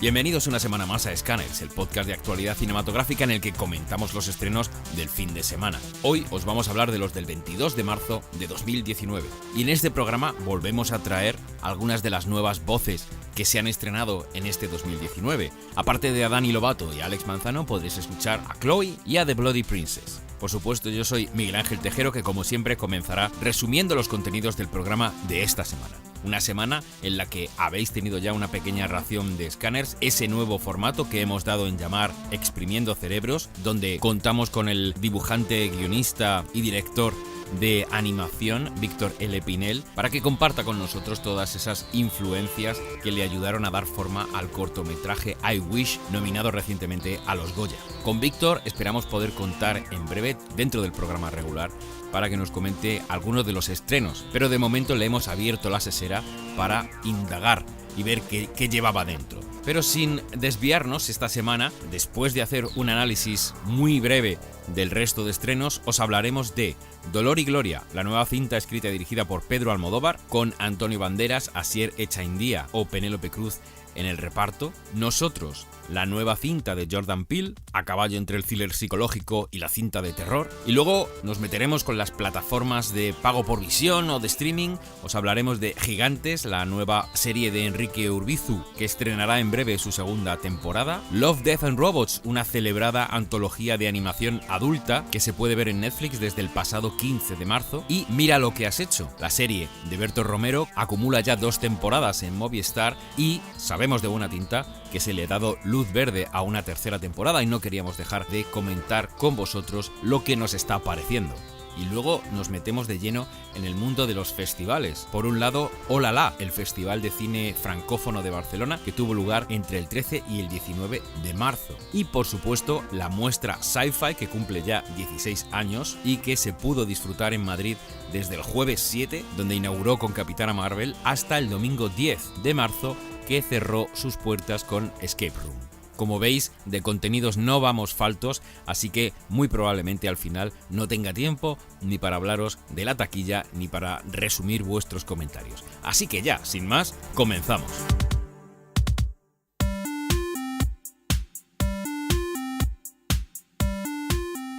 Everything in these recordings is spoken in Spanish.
Bienvenidos una semana más a Scanners, el podcast de actualidad cinematográfica en el que comentamos los estrenos del fin de semana. Hoy os vamos a hablar de los del 22 de marzo de 2019. Y en este programa volvemos a traer algunas de las nuevas voces que se han estrenado en este 2019. Aparte de a Dani Lovato y a Alex Manzano, podréis escuchar a Chloe y a The Bloody Princess. Por supuesto, yo soy Miguel Ángel Tejero, que como siempre comenzará resumiendo los contenidos del programa de esta semana. Una semana en la que habéis tenido ya una pequeña ración de Scanners, ese nuevo formato que hemos dado en llamar Exprimiendo Cerebros, donde contamos con el dibujante, guionista y director de animación, Víctor L. Pinel, para que comparta con nosotros todas esas influencias que le ayudaron a dar forma al cortometraje I Wish, nominado recientemente a los Goya. Con Víctor esperamos poder contar en breve, dentro del programa regular, para que nos comente algunos de los estrenos, pero de momento le hemos abierto la sesera para indagar y ver qué llevaba dentro. Pero sin desviarnos, esta semana, después de hacer un análisis muy breve del resto de estrenos, os hablaremos de Dolor y Gloria, la nueva cinta escrita y dirigida por Pedro Almodóvar, con Antonio Banderas, Asier Echaindía o Penélope Cruz en el reparto. Nosotros, la nueva cinta de Jordan Peele, a caballo entre el thriller psicológico y la cinta de terror. Y luego nos meteremos con las plataformas de pago por visión o de streaming. Os hablaremos de Gigantes, la nueva serie de Enrique Urbizu, que estrenará en breve su segunda temporada. Love, Death and Robots, una celebrada antología de animación adulta que se puede ver en Netflix desde el pasado 15 de marzo. Y Mira lo que has hecho, la serie de Berto Romero, acumula ya 2 temporadas en Movistar y sabemos de buena tinta que se le ha dado luz verde a una tercera temporada y no queríamos dejar de comentar con vosotros lo que nos está pareciendo. Y luego nos metemos de lleno en el mundo de los festivales. Por un lado, Olala, el Festival de Cine Francófono de Barcelona, que tuvo lugar entre el 13 y el 19 de marzo. Y por supuesto, la muestra Sci-Fi, que cumple ya 16 años y que se pudo disfrutar en Madrid desde el jueves 7, donde inauguró con Capitana Marvel, hasta el domingo 10 de marzo, que cerró sus puertas con Escape Room. Como veis, de contenidos no vamos faltos, así que muy probablemente al final no tenga tiempo ni para hablaros de la taquilla ni para resumir vuestros comentarios. Así que ya, sin más, comenzamos.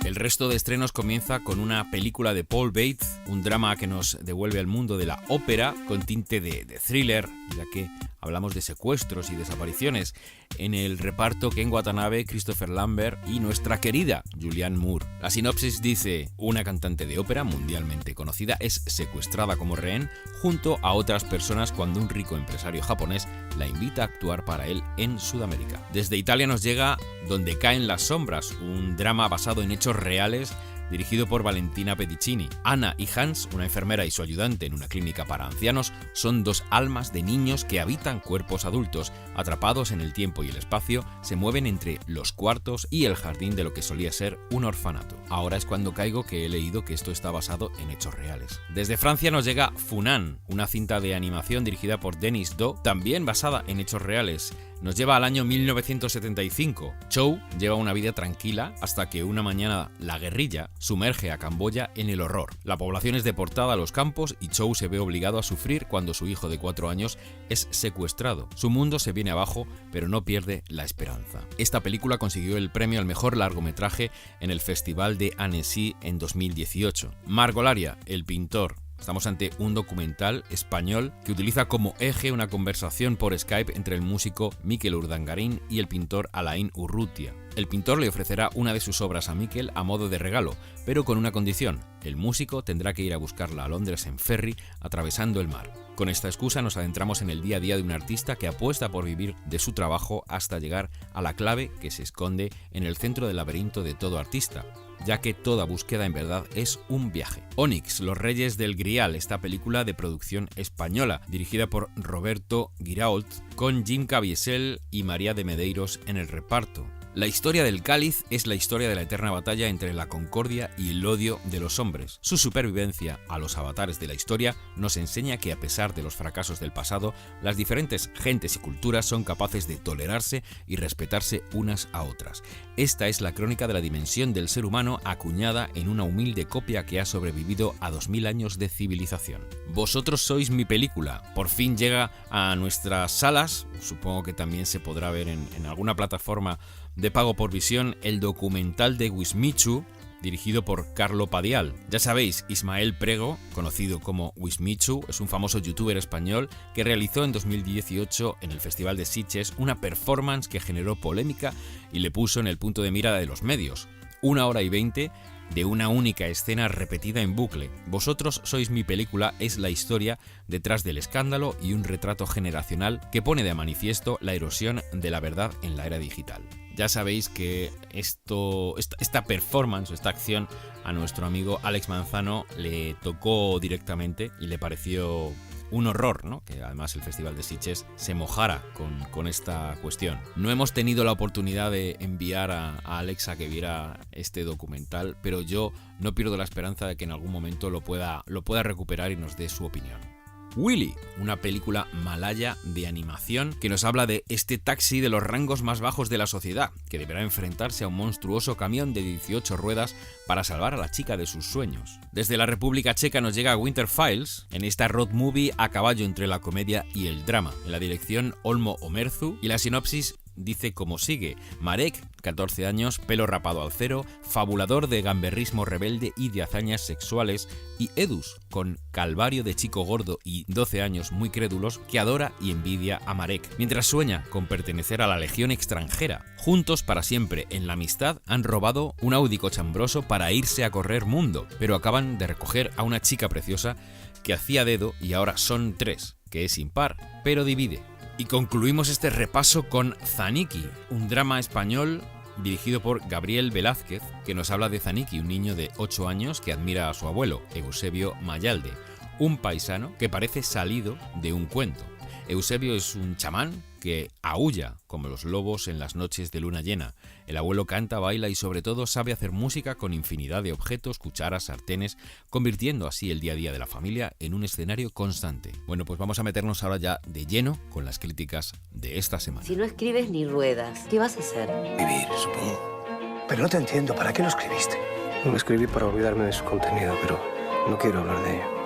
El resto de estrenos comienza con una película de Paul Bates, un drama que nos devuelve al mundo de la ópera con tinte de thriller, ya que hablamos de secuestros y desapariciones. En el reparto Ken Watanabe, Christopher Lambert y nuestra querida Julianne Moore. La sinopsis dice: una cantante de ópera mundialmente conocida es secuestrada como rehén junto a otras personas cuando un rico empresario japonés la invita a actuar para él en Sudamérica. Desde Italia nos llega Donde caen las sombras, un drama basado en hechos reales dirigido por Valentina Pedicini. Anna y Hans, una enfermera y su ayudante en una clínica para ancianos, son 2 almas de niños que habitan cuerpos adultos. Atrapados en el tiempo y el espacio, se mueven entre los cuartos y el jardín de lo que solía ser un orfanato. Ahora es cuando caigo que he leído que esto está basado en hechos reales. Desde Francia nos llega Funan, una cinta de animación dirigida por Denis Do, también basada en hechos reales. Nos lleva al año 1975. Chow lleva una vida tranquila hasta que una mañana la guerrilla sumerge a Camboya en el horror. La población es deportada a los campos y Chow se ve obligado a sufrir cuando su hijo de 4 años es secuestrado. Su mundo se viene abajo, pero no pierde la esperanza. Esta película consiguió el premio al mejor largometraje en el Festival de Annecy en 2018. Margolaria, el pintor. Estamos ante un documental español que utiliza como eje una conversación por Skype entre el músico Mikel Urdangarín y el pintor Alain Urrutia. El pintor le ofrecerá una de sus obras a Mikel a modo de regalo, pero con una condición: el músico tendrá que ir a buscarla a Londres en ferry, atravesando el mar. Con esta excusa nos adentramos en el día a día de un artista que apuesta por vivir de su trabajo hasta llegar a la clave que se esconde en el centro del laberinto de todo artista, ya que toda búsqueda en verdad es un viaje. Onyx, los Reyes del Grial, esta película de producción española, dirigida por Roberto Guirault, con Jim Caviezel y María de Medeiros en el reparto. La historia del Cáliz es la historia de la eterna batalla entre la concordia y el odio de los hombres. Su supervivencia a los avatares de la historia nos enseña que a pesar de los fracasos del pasado, las diferentes gentes y culturas son capaces de tolerarse y respetarse unas a otras. Esta es la crónica de la dimensión del ser humano acuñada en una humilde copia que ha sobrevivido a 2000 años de civilización. Vosotros sois mi película. Por fin llega a nuestras salas, supongo que también se podrá ver en alguna plataforma de pago por visión, el documental de Wismichu, dirigido por Carlo Padial. Ya sabéis, Ismael Prego, conocido como Wismichu, es un famoso youtuber español que realizó en 2018 en el Festival de Sitges una performance que generó polémica y le puso en el punto de mira de los medios. 1 hora y 20 de una única escena repetida en bucle. Vosotros sois mi película es la historia detrás del escándalo y un retrato generacional que pone de manifiesto la erosión de la verdad en la era digital. Ya sabéis que esta performance, esta acción a nuestro amigo Alex Manzano le tocó directamente y le pareció un horror, ¿no? Que además el Festival de Sitges se mojara con esta cuestión. No hemos tenido la oportunidad de enviar a Alex a que viera este documental, pero yo no pierdo la esperanza de que en algún momento lo pueda recuperar y nos dé su opinión. Willy, una película malaya de animación que nos habla de este taxi de los rangos más bajos de la sociedad, que deberá enfrentarse a un monstruoso camión de 18 ruedas para salvar a la chica de sus sueños. Desde la República Checa nos llega Winter Files, en esta road movie a caballo entre la comedia y el drama. En la dirección Olmo Omerzu y la sinopsis dice como sigue: Marek, 14 años, pelo rapado al cero, fabulador de gamberrismo rebelde y de hazañas sexuales, y Edus, con calvario de chico gordo y 12 años muy crédulos, que adora y envidia a Marek, mientras sueña con pertenecer a la legión extranjera. Juntos para siempre, en la amistad, han robado un Audi cochambroso para irse a correr mundo, pero acaban de recoger a una chica preciosa que hacía dedo y ahora son 3, que es impar, pero divide. Y concluimos este repaso con Zaniki, un drama español dirigido por Gabriel Velázquez, que nos habla de Zaniki, un niño de 8 años que admira a su abuelo, Eusebio Mayalde, un paisano que parece salido de un cuento. Eusebio es un chamán que aúlla como los lobos en las noches de luna llena. El abuelo canta, baila y sobre todo sabe hacer música con infinidad de objetos, cucharas, sartenes, convirtiendo así el día a día de la familia en un escenario constante. Bueno, pues vamos a meternos ahora ya de lleno con las críticas de esta semana. Si no escribes ni ruedas, ¿qué vas a hacer? Vivir, supongo. Pero no te entiendo, ¿para qué lo escribiste? Lo escribí para olvidarme de su contenido, pero no quiero hablar de ello.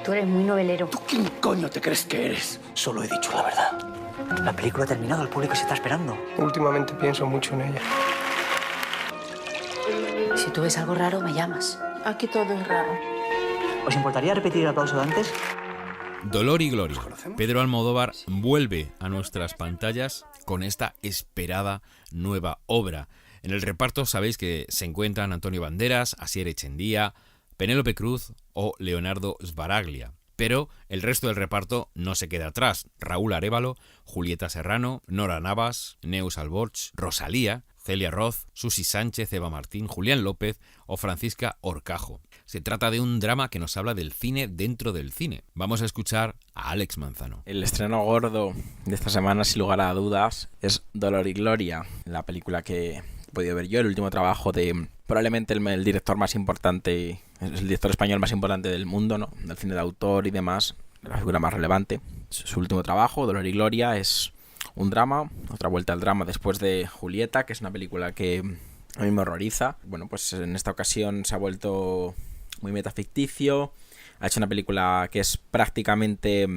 Tú eres muy novelero. ¿Tú quién coño te crees que eres? Solo he dicho la verdad. La película ha terminado, el público se está esperando. Últimamente pienso mucho en ella. Si tú ves algo raro, me llamas. Aquí todo es raro. ¿Os importaría repetir el aplauso de antes? Dolor y Gloria. Pedro Almodóvar vuelve a nuestras pantallas con esta esperada nueva obra. En el reparto sabéis que se encuentran Antonio Banderas, Asier Echendía, Penélope Cruz o Leonardo Sbaraglia. Pero el resto del reparto no se queda atrás. Raúl Arévalo, Julieta Serrano, Nora Navas, Neus Alborch, Rosalía, Celia Roth, Susi Sánchez, Eva Martín, Julián López o Francisca Horcajo. Se trata de un drama que nos habla del cine dentro del cine. Vamos a escuchar a Alex Manzano. El estreno gordo de esta semana, sin lugar a dudas, es Dolor y Gloria, la película que he podido ver yo, el último trabajo de probablemente el director más importante, el director español más importante del mundo, ¿no? Del cine de autor y demás, la figura más relevante. Su último trabajo, Dolor y Gloria, es un drama, otra vuelta al drama después de Julieta, que es una película que a mí me horroriza. Bueno, pues en esta ocasión se ha vuelto muy metaficticio, ha hecho una película que es prácticamente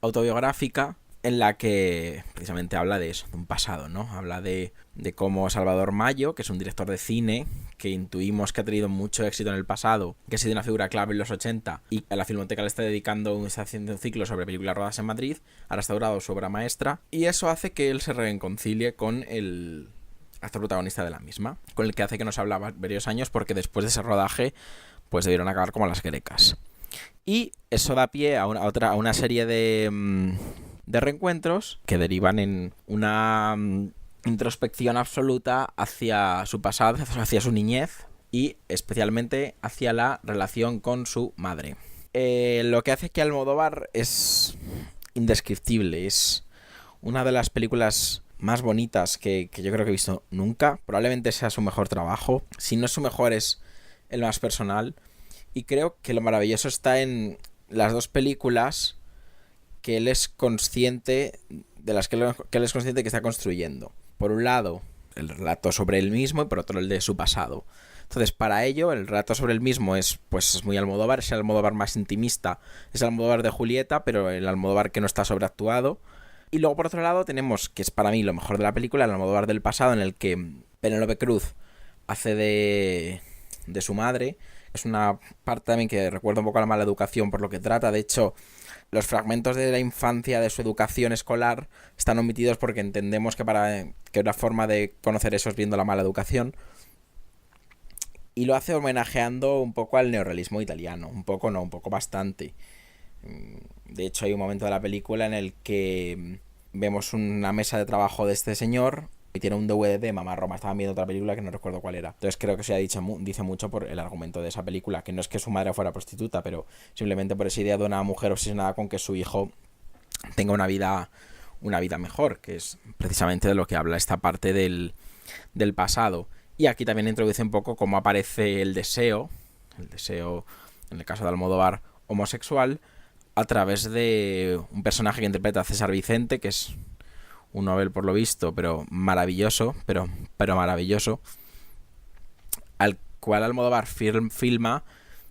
autobiográfica, en la que precisamente habla de eso, de un pasado, ¿no? Habla de cómo Salvador Mayo, que es un director de cine que intuimos que ha tenido mucho éxito en el pasado, que ha sido una figura clave en los 80 y a la Filmoteca le está haciendo un ciclo sobre películas rodadas en Madrid, ha restaurado su obra maestra y eso hace que él se reconcilie con el actor protagonista de la misma, con el que hace que nos habla varios años porque después de ese rodaje pues debieron acabar como las grecas. Y eso da pie a una serie de reencuentros que derivan en una introspección absoluta hacia su pasado, hacia su niñez y especialmente hacia la relación con su madre. Lo que hace que Almodóvar es indescriptible, es una de las películas más bonitas que yo creo que he visto nunca. Probablemente sea su mejor trabajo. Si no es su mejor, es el más personal. Y creo que lo maravilloso está en las dos películas que él es consciente de las que él es consciente que está construyendo. Por un lado, el relato sobre él mismo y por otro el de su pasado. Entonces, para ello, el relato sobre él mismo es muy Almodóvar, es el Almodóvar más intimista, es el Almodóvar de Julieta, pero el Almodóvar que no está sobreactuado. Y luego, por otro lado, tenemos, que es para mí lo mejor de la película, el Almodóvar del pasado, en el que Penélope Cruz hace de su madre. Es una parte también que recuerda un poco a la mala educación por lo que trata. De hecho, los fragmentos de la infancia, de su educación escolar, están omitidos porque entendemos que una forma de conocer eso es viendo la mala educación. Y lo hace homenajeando un poco al neorrealismo italiano. Un poco no, un poco bastante. De hecho, hay un momento de la película en el que vemos una mesa de trabajo de este señor y tiene un DVD de Mamá Roma. Estaban viendo otra película que no recuerdo cuál era. Entonces creo que se dice mucho por el argumento de esa película, que no es que su madre fuera prostituta, pero simplemente por esa idea de una mujer obsesionada con que su hijo tenga una vida mejor, que es precisamente de lo que habla esta parte del pasado. Y aquí también introduce un poco cómo aparece el deseo, en el caso de Almodóvar, homosexual, a través de un personaje que interpreta a César Vicente, que es un novel por lo visto, pero maravilloso, pero maravilloso, al cual Almodóvar filma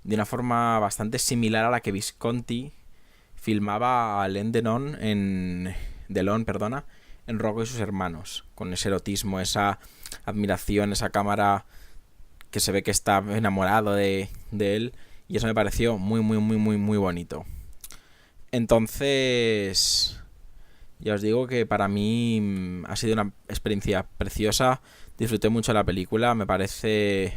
de una forma bastante similar a la que Visconti filmaba a Alain Delon en Rocco y sus hermanos, con ese erotismo, esa admiración, esa cámara que se ve que está enamorado de él, y eso me pareció muy, muy, muy, muy, muy bonito. Entonces, ya os digo que para mí ha sido una experiencia preciosa. Disfruté mucho la película, me parece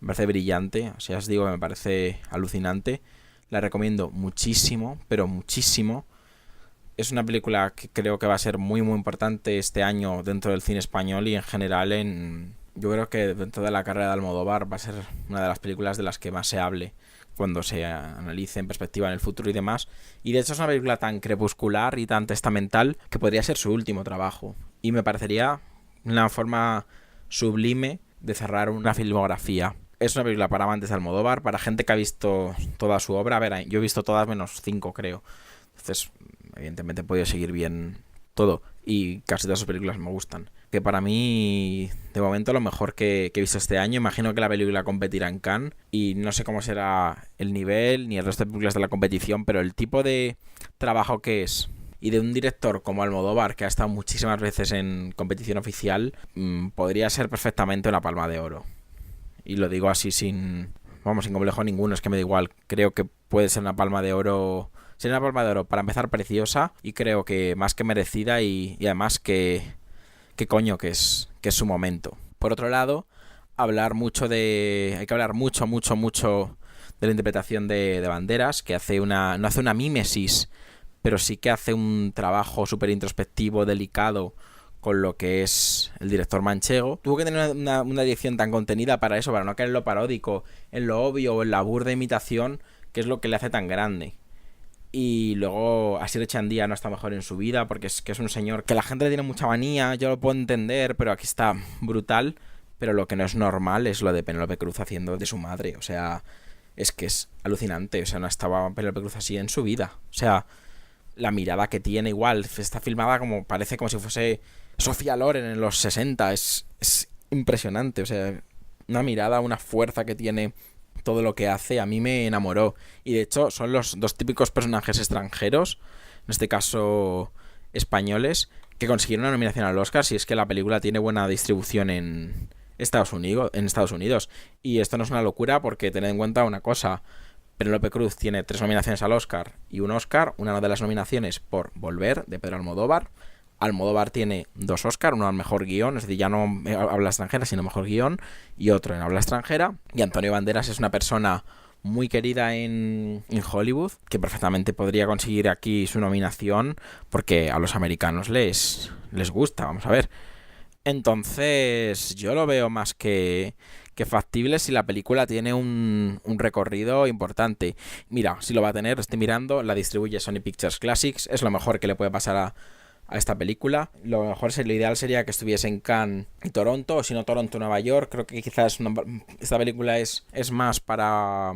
brillante, o sea, os digo que me parece alucinante. La recomiendo muchísimo, pero muchísimo. Es una película que creo que va a ser muy, muy importante este año dentro del cine español y en general yo creo que dentro de la carrera de Almodóvar va a ser una de las películas de las que más se hable cuando se analice en perspectiva en el futuro y demás. Y de hecho es una película tan crepuscular y tan testamental que podría ser su último trabajo. Y me parecería una forma sublime de cerrar una filmografía. Es una película para amantes de Almodóvar, para gente que ha visto toda su obra. A ver, yo he visto todas menos 5, creo. Entonces, evidentemente he podido seguir bien todo. Y casi todas sus películas me gustan. Que para mí, de momento, lo mejor que he visto este año. Imagino que la película competirá en Cannes. Y no sé cómo será el nivel ni el resto de películas de la competición. Pero el tipo de trabajo que es, y de un director como Almodóvar, que ha estado muchísimas veces en competición oficial, podría ser perfectamente una Palma de Oro. Y lo digo así sin complejo ninguno. Es que me da igual. Creo que puede ser una Palma de Oro. Sería una Palma de Oro, para empezar, preciosa, y creo que más que merecida, y además que es su momento. Por otro lado, hay que hablar mucho de la interpretación de Banderas, que no hace una mímesis, pero sí que hace un trabajo súper introspectivo, delicado, con lo que es el director manchego. Tuvo que tener una dirección tan contenida para eso, para no caer en lo paródico, en lo obvio o en la burda imitación, que es lo que le hace tan grande. Y luego Asier Echandía no está mejor en su vida, porque es un señor que la gente le tiene mucha manía, yo lo puedo entender, pero aquí está brutal. Pero lo que no es normal es lo de Penélope Cruz haciendo de su madre. O sea, es que es alucinante. O sea, no estaba Penélope Cruz así en su vida. O sea, la mirada que tiene igual, está filmada parece como si fuese Sofía Loren en los 60. Es impresionante. O sea, una mirada, una fuerza que tiene. Todo lo que hace a mí me enamoró. Y de hecho son los dos típicos personajes extranjeros, en este caso españoles, que consiguieron una nominación al Oscar, si es que la película tiene buena distribución en Estados Unidos. Y esto no es una locura, porque tened en cuenta una cosa: Penélope Cruz tiene 3 nominaciones al Oscar y un Oscar. Una de las nominaciones por Volver, de Pedro Almodóvar. Almodóvar tiene 2 Oscar, uno al mejor guión, es decir, ya no habla extranjera, sino mejor guión, y otro en habla extranjera. Y Antonio Banderas es una persona muy querida en Hollywood, que perfectamente podría conseguir aquí su nominación, porque a los americanos les gusta, vamos a ver. Entonces, yo lo veo más que factible si la película tiene un recorrido importante. Mira, si lo va a tener, estoy mirando, la distribuye Sony Pictures Classics, es lo mejor que le puede pasar a a esta película. Lo ideal sería que estuviese en Cannes y Toronto, o si no Toronto, Nueva York. Creo que quizás esta película es más para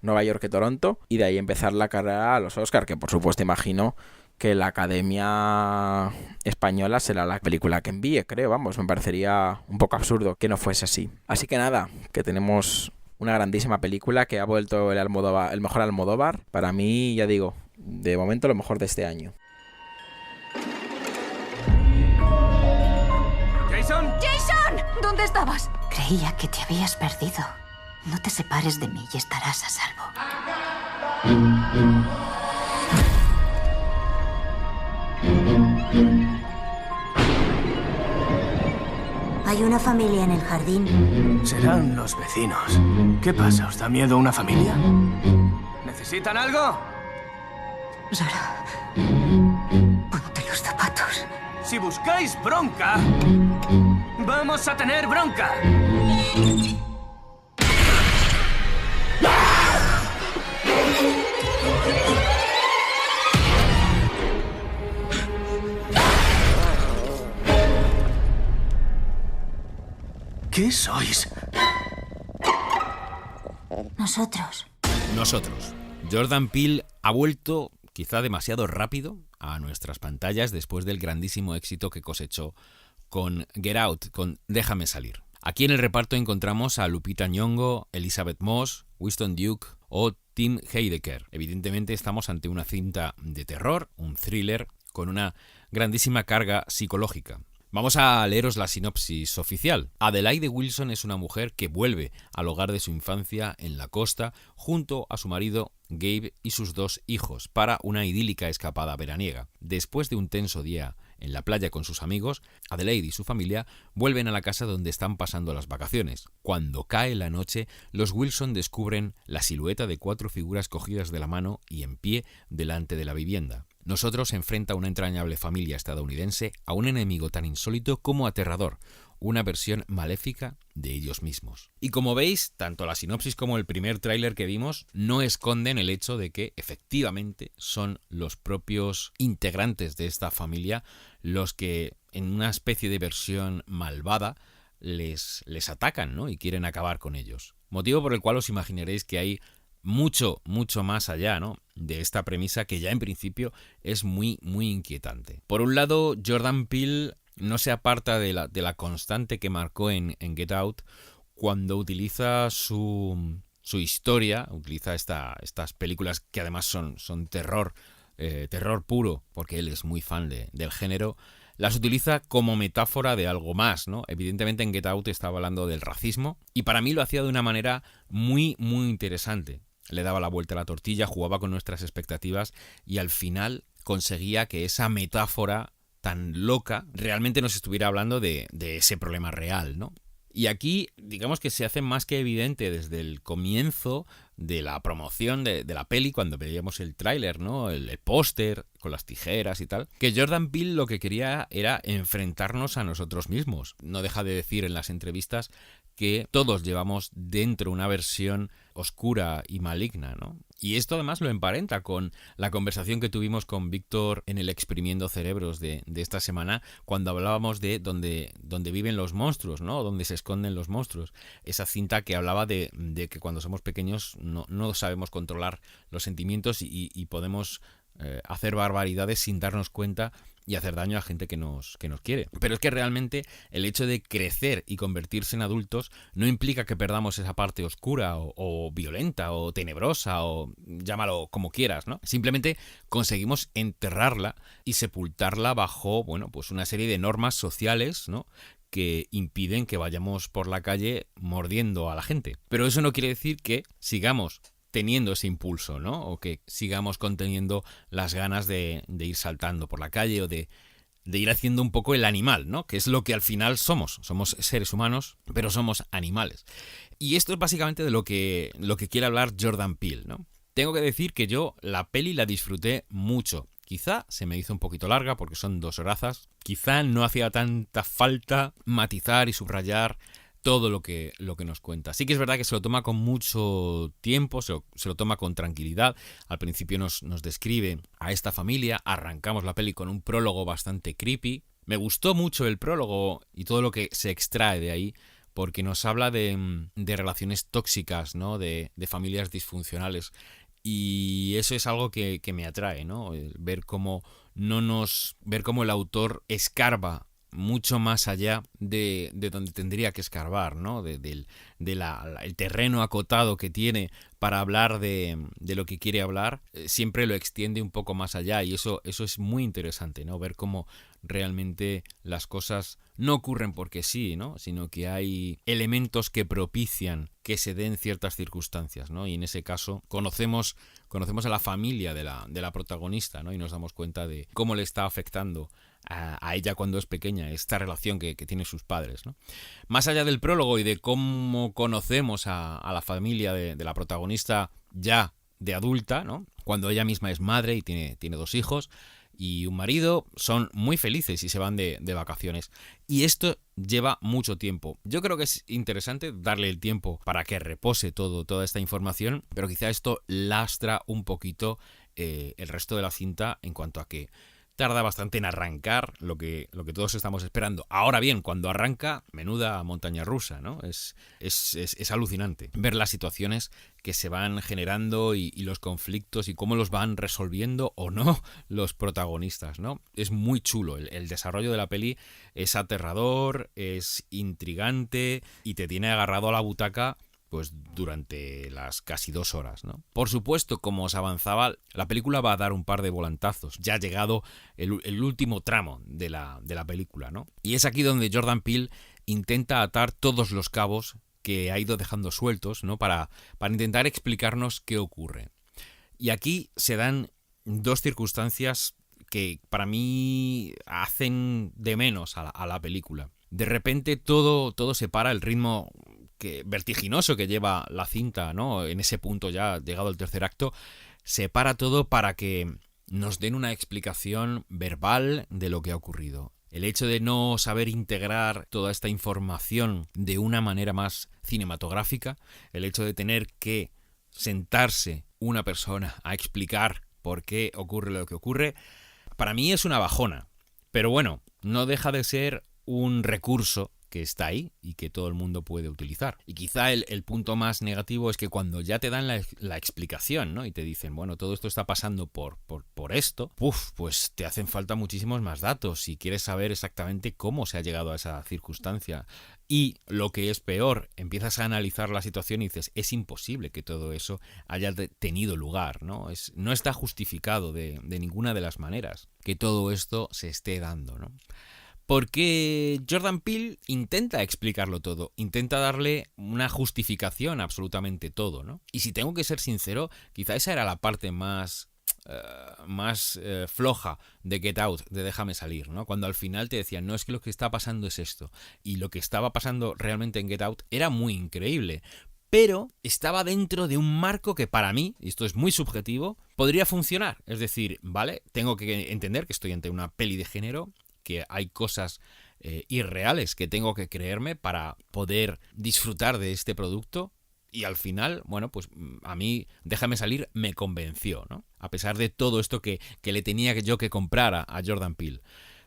Nueva York que Toronto, y de ahí empezar la carrera a los Oscar, que por supuesto imagino que la Academia Española será la película que envíe, creo, vamos, me parecería un poco absurdo que no fuese así. Así que nada, que tenemos una grandísima película que ha vuelto el mejor Almodóvar. Para mí, ya digo, de momento lo mejor de este año. ¡Jason! ¡Jason! ¿Dónde estabas? Creía que te habías perdido. No te separes de mí y estarás a salvo. Hay una familia en el jardín. Serán los vecinos. ¿Qué pasa? ¿Os da miedo una familia? ¿Necesitan algo? Sara, ponte los zapatos. Si buscáis bronca, vamos a tener bronca. ¿Qué sois? Nosotros. Jordan Peele ha vuelto, quizá demasiado rápido, a nuestras pantallas después del grandísimo éxito que cosechó con Get Out, con Déjame salir. Aquí en el reparto encontramos a Lupita Nyong'o, Elizabeth Moss, Winston Duke o Tim Heidecker. Evidentemente estamos ante una cinta de terror, un thriller con una grandísima carga psicológica. Vamos a leeros la sinopsis oficial. Adelaide Wilson es una mujer que vuelve al hogar de su infancia en la costa junto a su marido Gabe y sus 2 hijos para una idílica escapada veraniega. Después de un tenso día en la playa con sus amigos, Adelaide y su familia vuelven a la casa donde están pasando las vacaciones. Cuando cae la noche, los Wilson descubren la silueta de 4 figuras cogidas de la mano y en pie delante de la vivienda. Nosotros enfrenta a una entrañable familia estadounidense a un enemigo tan insólito como aterrador, una versión maléfica de ellos mismos. Y como veis, tanto la sinopsis como el primer tráiler que vimos no esconden el hecho de que efectivamente son los propios integrantes de esta familia los que en una especie de versión malvada les atacan, ¿no? Y quieren acabar con ellos. Motivo por el cual os imaginaréis que hay mucho más allá, ¿no?, de esta premisa que ya en principio es muy inquietante. Por un lado, Jordan Peele no se aparta de la constante que marcó en Get Out cuando utiliza su historia, utiliza estas películas que además son terror puro, porque él es muy fan del género, las utiliza como metáfora de algo más, ¿no? Evidentemente en Get Out estaba hablando del racismo y para mí lo hacía de una manera muy interesante. Le daba la vuelta a la tortilla, jugaba con nuestras expectativas y al final conseguía que esa metáfora tan loca realmente nos estuviera hablando de ese problema real, ¿no? Y aquí, digamos que se hace más que evidente desde el comienzo de la promoción de la peli, cuando veíamos el tráiler, ¿no?, el póster con las tijeras y tal, que Jordan Peele lo que quería era enfrentarnos a nosotros mismos. No deja de decir en las entrevistas que todos llevamos dentro una versión oscura y maligna, ¿no? Y esto además lo emparenta con la conversación que tuvimos con Víctor en el Exprimiendo Cerebros de esta semana, cuando hablábamos de donde viven los monstruos, ¿no?, donde se esconden los monstruos. Esa cinta que hablaba de que cuando somos pequeños no sabemos controlar los sentimientos y podemos hacer barbaridades sin darnos cuenta y hacer daño a gente que nos quiere. Pero es que realmente el hecho de crecer y convertirse en adultos no implica que perdamos esa parte oscura o violenta o tenebrosa o llámalo como quieras, ¿no? Simplemente conseguimos enterrarla y sepultarla bajo, bueno, pues una serie de normas sociales, ¿no?, que impiden que vayamos por la calle mordiendo a la gente. Pero eso no quiere decir que sigamos teniendo ese impulso, ¿no?, o que sigamos conteniendo las ganas de ir saltando por la calle o de ir haciendo un poco el animal, ¿no?, que es lo que al final somos. Somos seres humanos, pero somos animales. Y esto es básicamente de lo que quiere hablar Jordan Peele, ¿no? Tengo que decir que yo la peli la disfruté mucho. Quizá se me hizo un poquito larga porque son 2 horazas. Quizá no hacía tanta falta matizar y subrayar todo lo que nos cuenta. Sí que es verdad que se lo toma con mucho tiempo, se lo toma con tranquilidad. Al principio nos describe a esta familia, arrancamos la peli con un prólogo bastante creepy. Me gustó mucho el prólogo y todo lo que se extrae de ahí, porque nos habla de relaciones tóxicas, ¿no? De familias disfuncionales. Y eso es algo que me atrae, ¿no? Ver cómo el autor escarba mucho más allá de donde tendría que escarbar, ¿no? El terreno acotado que tiene para hablar de lo que quiere hablar, siempre lo extiende un poco más allá, y eso es muy interesante, ¿no? Ver cómo realmente las cosas no ocurren porque sí, ¿no? Sino que hay elementos que propician que se den ciertas circunstancias, ¿no? Y en ese caso conocemos a la familia de la protagonista, ¿no? Y nos damos cuenta de cómo le está afectando a ella cuando es pequeña esta relación que tienen sus padres, ¿no? Más allá del prólogo y de cómo conocemos a la familia de la protagonista ya de adulta, ¿no? Cuando ella misma es madre y tiene 2 hijos y un marido, son muy felices y se van de vacaciones. Y esto lleva mucho tiempo. Yo creo que es interesante darle el tiempo para que repose toda esta información, pero quizá esto lastra un poquito el resto de la cinta en cuanto a que tarda bastante en arrancar lo que todos estamos esperando. Ahora bien, cuando arranca, menuda montaña rusa, ¿no? Es alucinante ver las situaciones que se van generando y los conflictos y cómo los van resolviendo o no los protagonistas, ¿no? Es muy chulo. El desarrollo de la peli es aterrador, es intrigante y te tiene agarrado a la butaca pues durante las casi 2 horas, ¿no? Por supuesto, como os avanzaba, la película va a dar un par de volantazos. Ya ha llegado el último tramo de la película, ¿no? Y es aquí donde Jordan Peele intenta atar todos los cabos que ha ido dejando sueltos, ¿no? Para intentar explicarnos qué ocurre. Y aquí se dan 2 circunstancias que para mí hacen de menos a la película. De repente todo se para, el ritmo vertiginoso que lleva la cinta, ¿no? En ese punto ya llegado el 3er acto, se para todo para que nos den una explicación verbal de lo que ha ocurrido. El hecho de no saber integrar toda esta información de una manera más cinematográfica, el hecho de tener que sentarse una persona a explicar por qué ocurre lo que ocurre, para mí es una bajona. Pero bueno, no deja de ser un recurso que está ahí y que todo el mundo puede utilizar. Y quizá el punto más negativo es que cuando ya te dan la explicación, ¿no? Y te dicen, bueno, todo esto está pasando por esto, pues te hacen falta muchísimos más datos si quieres saber exactamente cómo se ha llegado a esa circunstancia. Y lo que es peor, empiezas a analizar la situación y dices, es imposible que todo eso haya tenido lugar, ¿no? No está justificado de ninguna de las maneras que todo esto se esté dando, ¿no? Porque Jordan Peele intenta explicarlo todo, intenta darle una justificación a absolutamente todo, ¿no? Y si tengo que ser sincero, quizá esa era la parte más floja de Get Out, de Déjame salir, ¿no? Cuando al final te decían, no, es que lo que está pasando es esto. Y lo que estaba pasando realmente en Get Out era muy increíble. Pero estaba dentro de un marco que para mí, y esto es muy subjetivo, podría funcionar. Es decir, vale, tengo que entender que estoy ante una peli de género, que hay cosas irreales que tengo que creerme para poder disfrutar de este producto. Y al final, bueno, pues a mí Déjame salir me convenció, ¿no? A pesar de todo esto que le tenía yo que comprar a Jordan Peele.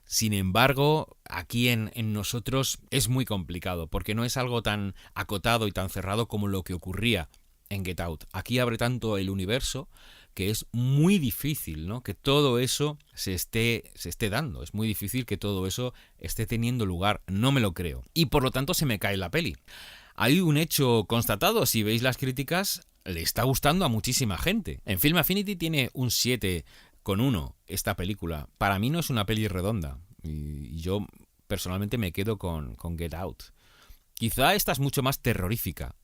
Sin embargo, aquí en nosotros es muy complicado, porque no es algo tan acotado y tan cerrado como lo que ocurría en Get Out. Aquí abre tanto el universo que es muy difícil, ¿no? Que todo eso se esté dando. Es muy difícil que todo eso esté teniendo lugar. No me lo creo. Y por lo tanto se me cae la peli. Hay un hecho constatado. Si veis las críticas, le está gustando a muchísima gente. En Film Affinity tiene un 7,1 esta película. Para mí no es una peli redonda. Y yo personalmente me quedo con Get Out. Quizá esta es mucho más terrorífica.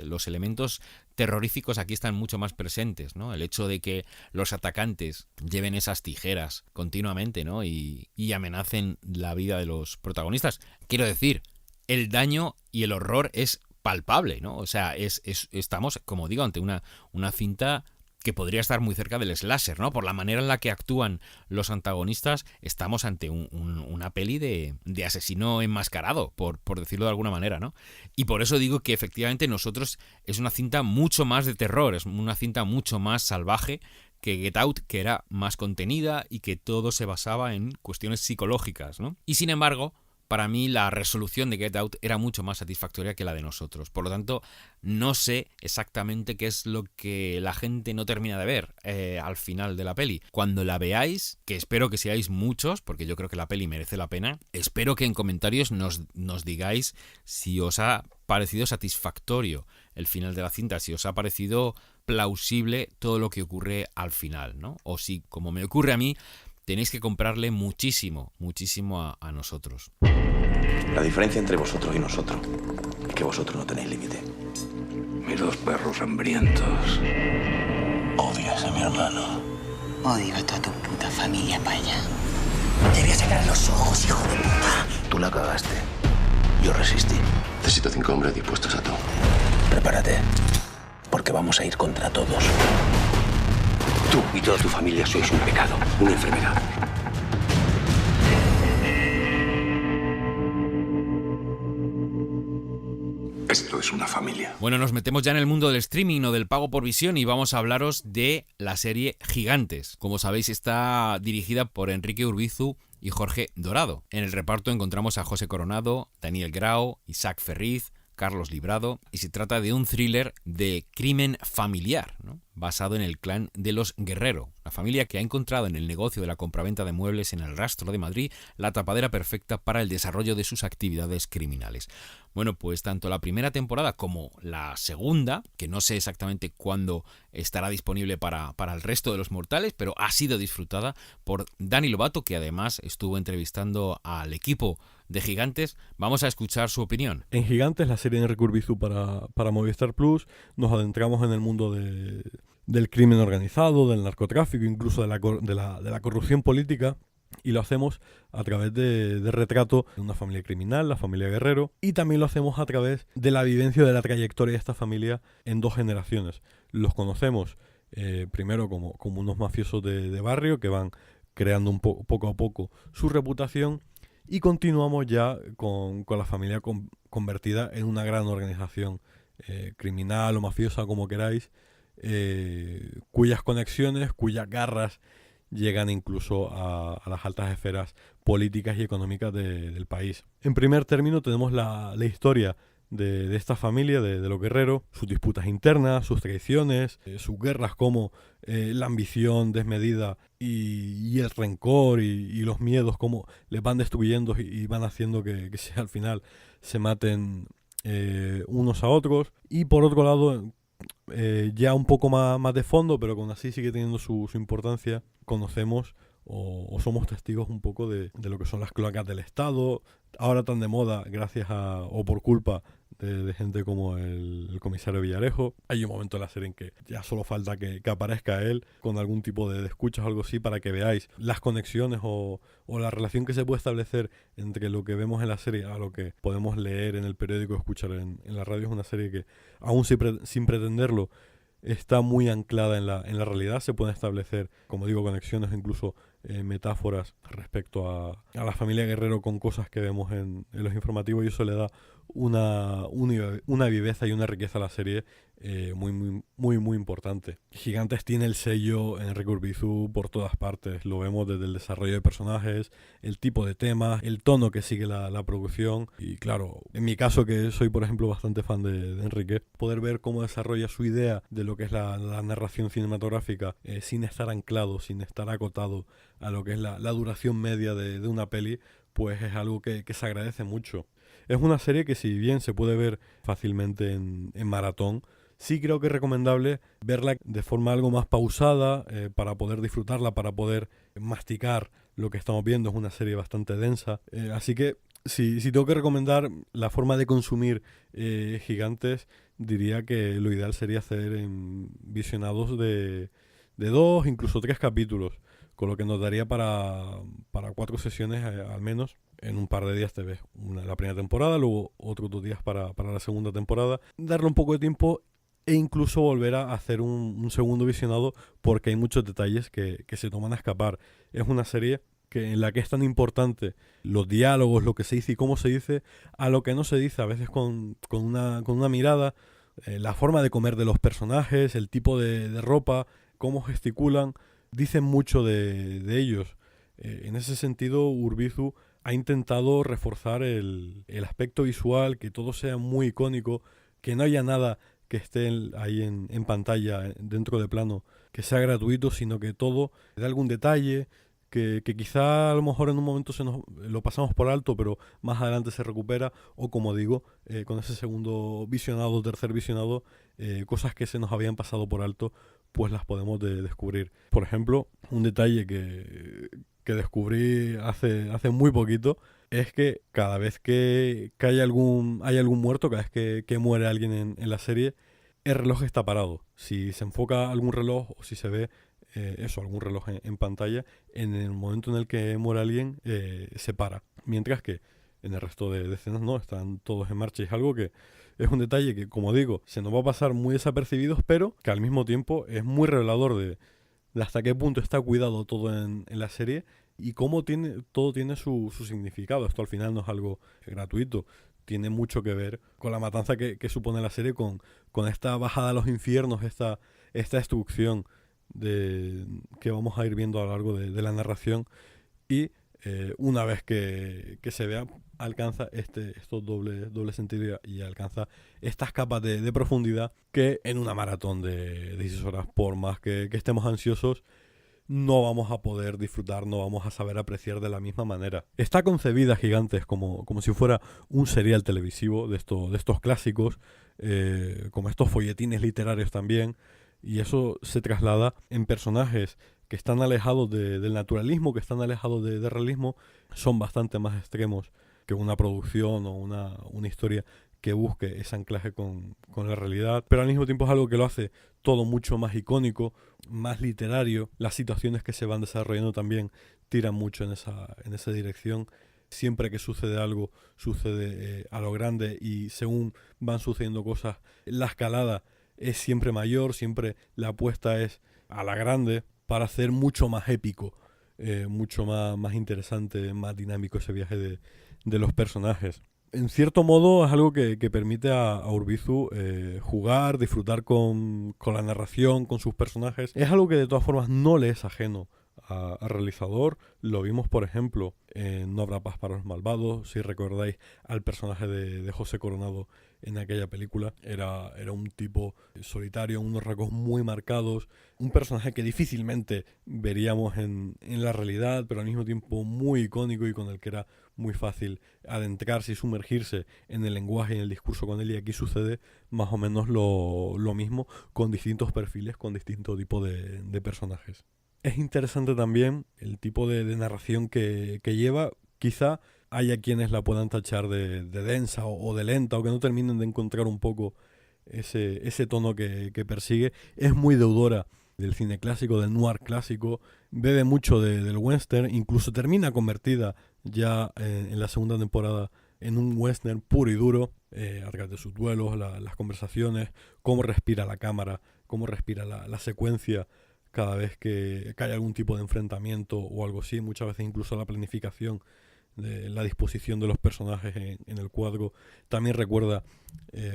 Los elementos terroríficos aquí están mucho más presentes, ¿no? El hecho de que los atacantes lleven esas tijeras continuamente, ¿no? Y amenacen la vida de los protagonistas. Quiero decir, el daño y el horror es palpable, ¿no? O sea, estamos, como digo, ante una cinta que podría estar muy cerca del slasher, ¿no? Por la manera en la que actúan los antagonistas, estamos ante una peli de asesino enmascarado, por decirlo de alguna manera, ¿no? Y por eso digo que efectivamente Nosotros es una cinta mucho más de terror, es una cinta mucho más salvaje que Get Out, que era más contenida y que todo se basaba en cuestiones psicológicas, ¿no? Y sin embargo, para mí la resolución de Get Out era mucho más satisfactoria que la de Nosotros. Por lo tanto, no sé exactamente qué es lo que la gente no termina de ver al final de la peli. Cuando la veáis, que espero que seáis muchos, porque yo creo que la peli merece la pena, espero que en comentarios nos digáis si os ha parecido satisfactorio el final de la cinta, si os ha parecido plausible todo lo que ocurre al final, ¿no? O si, como me ocurre a mí, tenéis que comprarle muchísimo a Nosotros. La diferencia entre vosotros y nosotros es que vosotros no tenéis límite. Mis dos perros hambrientos. Odias a mi hermano. Odio a toda tu puta familia paya. Te voy a sacar los ojos, hijo de puta. Tú la cagaste. Yo resistí. Necesito 5 hombres dispuestos a todo. Prepárate, porque vamos a ir contra todos. Tú y toda tu familia sois un pecado, una enfermedad. Esto es una familia. Bueno, nos metemos ya en el mundo del streaming o del pago por visión y vamos a hablaros de la serie Gigantes. Como sabéis, está dirigida por Enrique Urbizu y Jorge Dorado. En el reparto encontramos a José Coronado, Daniel Grau, Isaac Ferriz, Carlos Librado, y se trata de un thriller de crimen familiar, ¿no? Basado en el clan de los Guerrero, la familia que ha encontrado en el negocio de la compraventa de muebles en el Rastro de Madrid la tapadera perfecta para el desarrollo de sus actividades criminales. Bueno, pues tanto la primera temporada como la segunda, que no sé exactamente cuándo estará disponible para el resto de los mortales, pero ha sido disfrutada por Dani Lobato, que además estuvo entrevistando al equipo de Gigantes. Vamos a escuchar su opinión. En Gigantes, la serie de Enrique Urbizu para Movistar Plus, nos adentramos en el mundo del crimen organizado, del narcotráfico, incluso de la corrupción política, y lo hacemos a través de retrato de una familia criminal, la familia Guerrero, y también lo hacemos a través de la vivencia de la trayectoria de esta familia en 2 generaciones. Los conocemos primero como unos mafiosos de barrio que van creando poco a poco su reputación, y continuamos ya con la familia convertida en una gran organización criminal o mafiosa, como queráis, cuyas conexiones, cuyas garras llegan incluso a las altas esferas políticas y económicas del país. En primer término tenemos la historia de esta familia, de los Guerrero, sus disputas internas, sus traiciones, sus guerras, como la ambición desmedida y el rencor y los miedos, como les van destruyendo y van haciendo que al final se maten unos a otros. Y por otro lado, ya un poco más de fondo, pero que aún así sigue teniendo su importancia, conocemos o somos testigos un poco de lo que son las cloacas del Estado, ahora tan de moda gracias o por culpa de gente como el comisario Villarejo. Hay un momento en la serie en que ya solo falta que aparezca él con algún tipo de escuchas o algo así, para que veáis las conexiones o la relación que se puede establecer entre lo que vemos en la serie a lo que podemos leer en el periódico o escuchar en la radio. Es una serie que, aún sin pretenderlo, está muy anclada en la realidad. Se pueden establecer, como digo, conexiones, incluso metáforas respecto a la familia Guerrero con cosas que vemos en los informativos, y eso le da una viveza y una riqueza a la serie muy importante. Gigantes tiene el sello Enrique Urbizu por todas partes. Lo vemos desde el desarrollo de personajes, el tipo de temas, el tono que sigue la producción. Y claro, en mi caso, que soy por ejemplo bastante fan de Enrique, poder ver cómo desarrolla su idea de lo que es la narración cinematográfica sin estar anclado, sin estar acotado a lo que es la duración media de una peli, pues es algo que se agradece mucho. Es una serie que, si bien se puede ver fácilmente en maratón, sí creo que es recomendable verla de forma algo más pausada, para poder disfrutarla, para poder masticar lo que estamos viendo. Es una serie bastante densa, así que si tengo que recomendar la forma de consumir Gigantes, diría que lo ideal sería hacer visionados de 2, incluso 3 capítulos, con lo que nos daría para 4 sesiones al menos. En un par de días te ves la primera temporada, luego otros 2 días para la segunda temporada. Darle un poco de tiempo e incluso volver a hacer un segundo visionado porque hay muchos detalles que se toman a escapar. Es una serie en la que es tan importante los diálogos, lo que se dice y cómo se dice, a lo que no se dice, a veces con una mirada, la forma de comer de los personajes, el tipo de ropa, cómo gesticulan, dicen mucho de ellos. En ese sentido, Urbizu ha intentado reforzar el aspecto visual, que todo sea muy icónico, que no haya nada que esté ahí en pantalla, dentro de plano, que sea gratuito, sino que todo dé algún detalle, que quizá a lo mejor en un momento lo pasamos por alto, pero más adelante se recupera, o como digo, con ese segundo visionado, tercer visionado, cosas que se nos habían pasado por alto, pues las podemos descubrir. Por ejemplo, un detalle que descubrí hace muy poquito es que cada vez que hay algún muerto, cada vez que muere alguien en la serie, el reloj está parado. Si se enfoca algún reloj o si se ve algún reloj en pantalla, en el momento en el que muere alguien se para, mientras que en el resto de escenas no, están todos en marcha. Y es algo que es un detalle que, como digo, se nos va a pasar muy desapercibidos, pero que al mismo tiempo es muy revelador de hasta qué punto está cuidado todo en la serie y cómo todo tiene su significado. Esto al final no es algo gratuito, tiene mucho que ver con la matanza que supone la serie, con esta bajada a los infiernos, esta destrucción que vamos a ir viendo a lo largo de la narración, y una vez que se vea, alcanza estos doble sentido y alcanza estas capas de profundidad que en una maratón de 16 horas, por más que estemos ansiosos, no vamos a poder disfrutar, no vamos a saber apreciar de la misma manera. Está concebida, Gigantes, como si fuera un serial televisivo de estos clásicos, como estos folletines literarios también, y eso se traslada en personajes que están alejados del naturalismo, que están alejados de realismo, son bastante más extremos que una producción o una historia que busque ese anclaje con la realidad, pero al mismo tiempo es algo que lo hace todo mucho más icónico, más literario. Las situaciones que se van desarrollando también tiran mucho en esa dirección. Siempre que sucede algo, sucede a lo grande, y según van sucediendo cosas, la escalada es siempre mayor, siempre la apuesta es a la grande para hacer mucho más épico, mucho más interesante, más dinámico ese viaje de los personajes. En cierto modo es algo que permite a Urbizu jugar, disfrutar con la narración, con sus personajes. Es algo que de todas formas no le es ajeno al realizador. Lo vimos, por ejemplo, en No habrá paz para los malvados. Si recordáis al personaje de José Coronado en aquella película, era un tipo solitario, unos rasgos muy marcados, un personaje que difícilmente veríamos en la realidad, pero al mismo tiempo muy icónico y con el que era muy fácil adentrarse y sumergirse en el lenguaje y en el discurso con él. Y aquí sucede más o menos lo mismo, con distintos perfiles, con distintos tipos de personajes. Es interesante también el tipo de narración que lleva. Quizá haya quienes la puedan tachar de densa o de lenta, o que no terminen de encontrar un poco ese tono que persigue. Es muy deudora del cine clásico, del noir clásico, bebe mucho del western, incluso termina convertida ya en la segunda temporada en un western puro y duro, a través de sus duelos, las conversaciones, cómo respira la cámara, cómo respira la secuencia cada vez que hay algún tipo de enfrentamiento o algo así. Muchas veces incluso la planificación de la disposición de los personajes en el cuadro también recuerda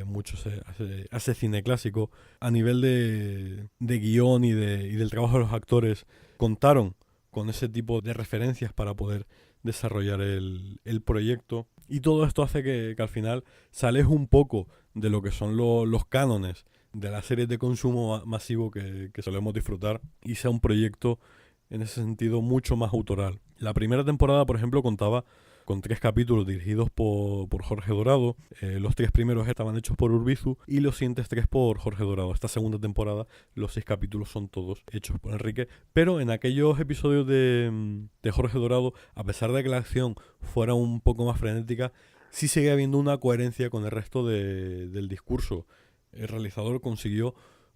mucho a ese cine clásico. A nivel de guión y del trabajo de los actores, contaron con ese tipo de referencias para poder desarrollar el proyecto, y todo esto hace que al final se aleje un poco de lo que son los cánones de las series de consumo masivo que solemos disfrutar, y sea un proyecto en ese sentido mucho más autoral. La primera temporada, por ejemplo, contaba con 3 capítulos dirigidos por Jorge Dorado. Los 3 primeros estaban hechos por Urbizu y los siguientes 3 por Jorge Dorado. Esta segunda temporada, los 6 capítulos son todos hechos por Enrique, pero en aquellos episodios de Jorge Dorado, a pesar de que la acción fuera un poco más frenética, sí seguía habiendo una coherencia con el resto del discurso. El realizador consiguió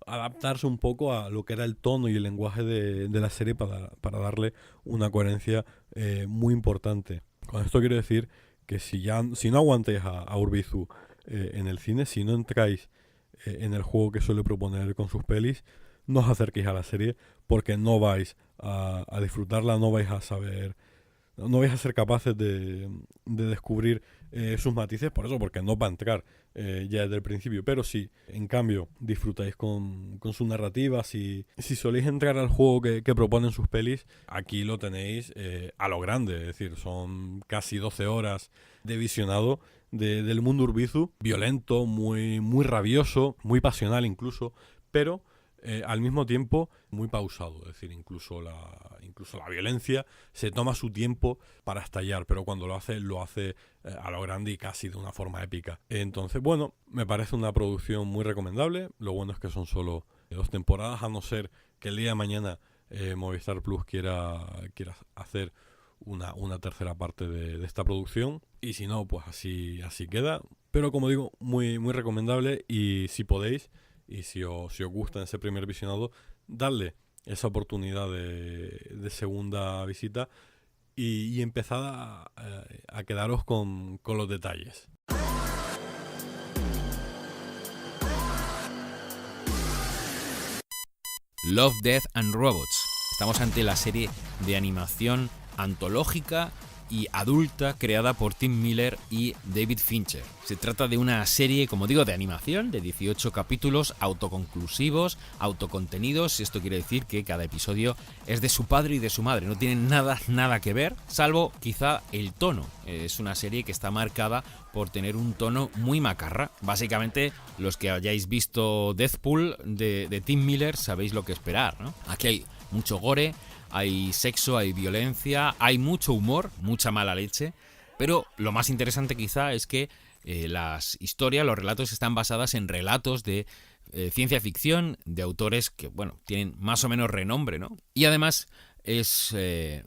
adaptarse un poco a lo que era el tono y el lenguaje de la serie para darle una coherencia muy importante. Con esto quiero decir que si no aguantáis a Urbizu en el cine, si no entráis en el juego que suele proponer con sus pelis, no os acerquéis a la serie porque no vais a disfrutarla, no vais a saber, no vais a ser capaces de descubrir sus matices, por eso, porque no va a entrar ya desde el principio. Pero si, en cambio, disfrutáis con su narrativa, si soléis entrar al juego que proponen sus pelis, aquí lo tenéis a lo grande. Es decir, son casi 12 horas de visionado del mundo Urbizu, violento, muy, muy rabioso, muy pasional incluso, pero al mismo tiempo muy pausado. Es decir, incluso la violencia se toma su tiempo para estallar, pero cuando lo hace a lo grande y casi de una forma épica. Entonces, bueno, me parece una producción muy recomendable. Lo bueno es que son solo 2 temporadas, a no ser que el día de mañana Movistar Plus quiera hacer una tercera parte de esta producción, y si no, pues así queda. Pero como digo, muy, muy recomendable, y si podéis, y si os gusta ese primer visionado, darle esa oportunidad de segunda visita y empezad a quedaros con los detalles. Love, Death and Robots. Estamos ante la serie de animación antológica y adulta creada por Tim Miller y David Fincher. Se trata de una serie, como digo, de animación de 18 capítulos autoconclusivos, autocontenidos. Esto quiere decir que cada episodio es de su padre y de su madre, no tienen nada que ver, salvo quizá el tono. Es una serie que está marcada por tener un tono muy macarra. Básicamente, los que hayáis visto Deathpool de Tim Miller sabéis lo que esperar, ¿no? Aquí hay mucho gore, hay sexo, hay violencia, hay mucho humor, mucha mala leche, pero lo más interesante quizá es que las historias, los relatos están basadas en relatos de ciencia ficción, de autores que, bueno, tienen más o menos renombre, ¿no? Y además es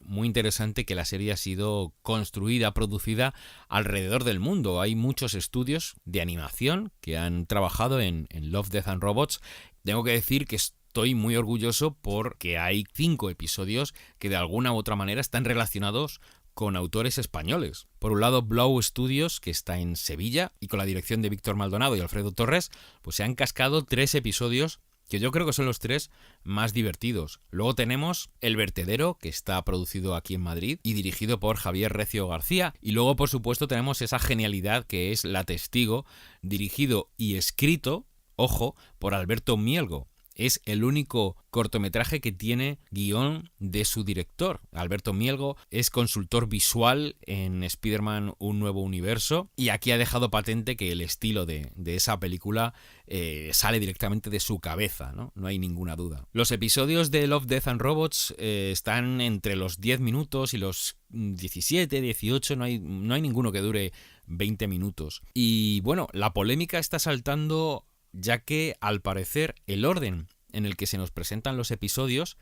muy interesante que la serie ha sido construida, producida alrededor del mundo. Hay muchos estudios de animación que han trabajado en Love, Death and Robots. Tengo que decir que estoy muy orgulloso porque hay 5 episodios que de alguna u otra manera están relacionados con autores españoles. Por un lado, Blow Studios, que está en Sevilla, y con la dirección de Víctor Maldonado y Alfredo Torres, pues se han cascado 3 episodios que yo creo que son los 3 más divertidos. Luego tenemos El Vertedero, que está producido aquí en Madrid y dirigido por Javier Recio García. Y luego, por supuesto, tenemos esa genialidad que es La Testigo, dirigido y escrito, ojo, por Alberto Mielgo. Es el único cortometraje que tiene guión de su director. Alberto Mielgo es consultor visual en Spider-Man Un Nuevo Universo, y aquí ha dejado patente que el estilo de esa película sale directamente de su cabeza, ¿no? No hay ninguna duda. Los episodios de Love, Death and Robots están entre los 10 minutos y los 17, 18, no hay ninguno que dure 20 minutos. Y bueno, la polémica está saltando, ya que al parecer el orden en el que se nos presentan los episodios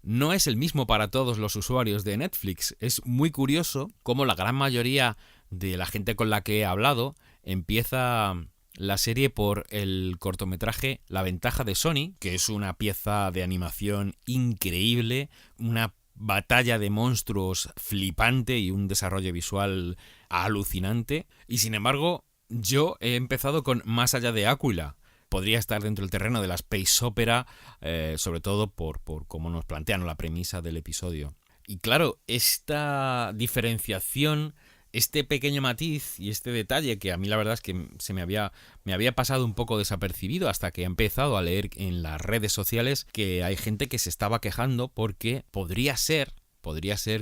no es el mismo para todos los usuarios de Netflix. Es muy curioso cómo la gran mayoría de la gente con la que he hablado empieza la serie por el cortometraje La Ventaja de Sony, que es una pieza de animación increíble, una batalla de monstruos flipante y un desarrollo visual alucinante. Y sin embargo, yo he empezado con Más allá de Áquila. Podría estar dentro del terreno de la space opera, sobre todo por cómo nos plantean la premisa del episodio. Y claro, esta diferenciación, este pequeño matiz y este detalle que a mí la verdad es que me había pasado un poco desapercibido hasta que he empezado a leer en las redes sociales que hay gente que se estaba quejando porque podría ser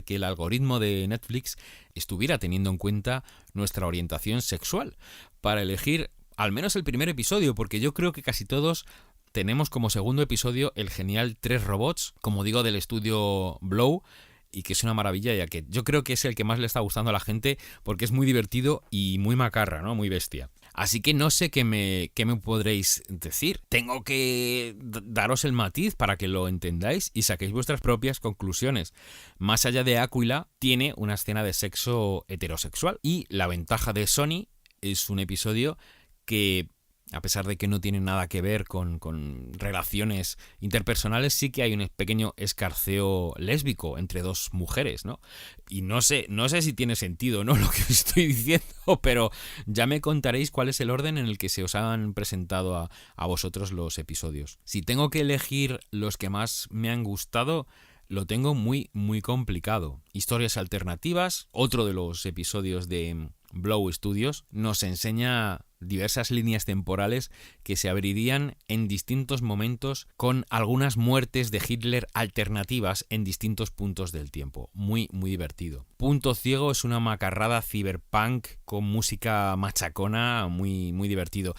que el algoritmo de Netflix estuviera teniendo en cuenta nuestra orientación sexual para elegir al menos el primer episodio, porque yo creo que casi todos tenemos como segundo episodio el genial 3 robots, como digo, del estudio Blow, y que es una maravilla, ya que yo creo que es el que más le está gustando a la gente porque es muy divertido y muy macarra, ¿no? Muy bestia. Así que no sé qué me podréis decir. Tengo que daros el matiz para que lo entendáis y saquéis vuestras propias conclusiones. Más allá de Áquila tiene una escena de sexo heterosexual, y La Ventaja de Sony es un episodio que a pesar de que no tiene nada que ver con relaciones interpersonales, sí que hay un pequeño escarceo lésbico entre dos mujeres, ¿no? Y no sé si tiene sentido, ¿no?, lo que estoy diciendo, pero ya me contaréis cuál es el orden en el que se os han presentado a vosotros los episodios. Si tengo que elegir los que más me han gustado, lo tengo muy, muy complicado. Historias alternativas, otro de los episodios de Blow Studios, nos enseña diversas líneas temporales que se abrirían en distintos momentos con algunas muertes de Hitler alternativas en distintos puntos del tiempo. Muy, muy divertido. Punto Ciego es una macarrada cyberpunk con música machacona, muy, muy divertido.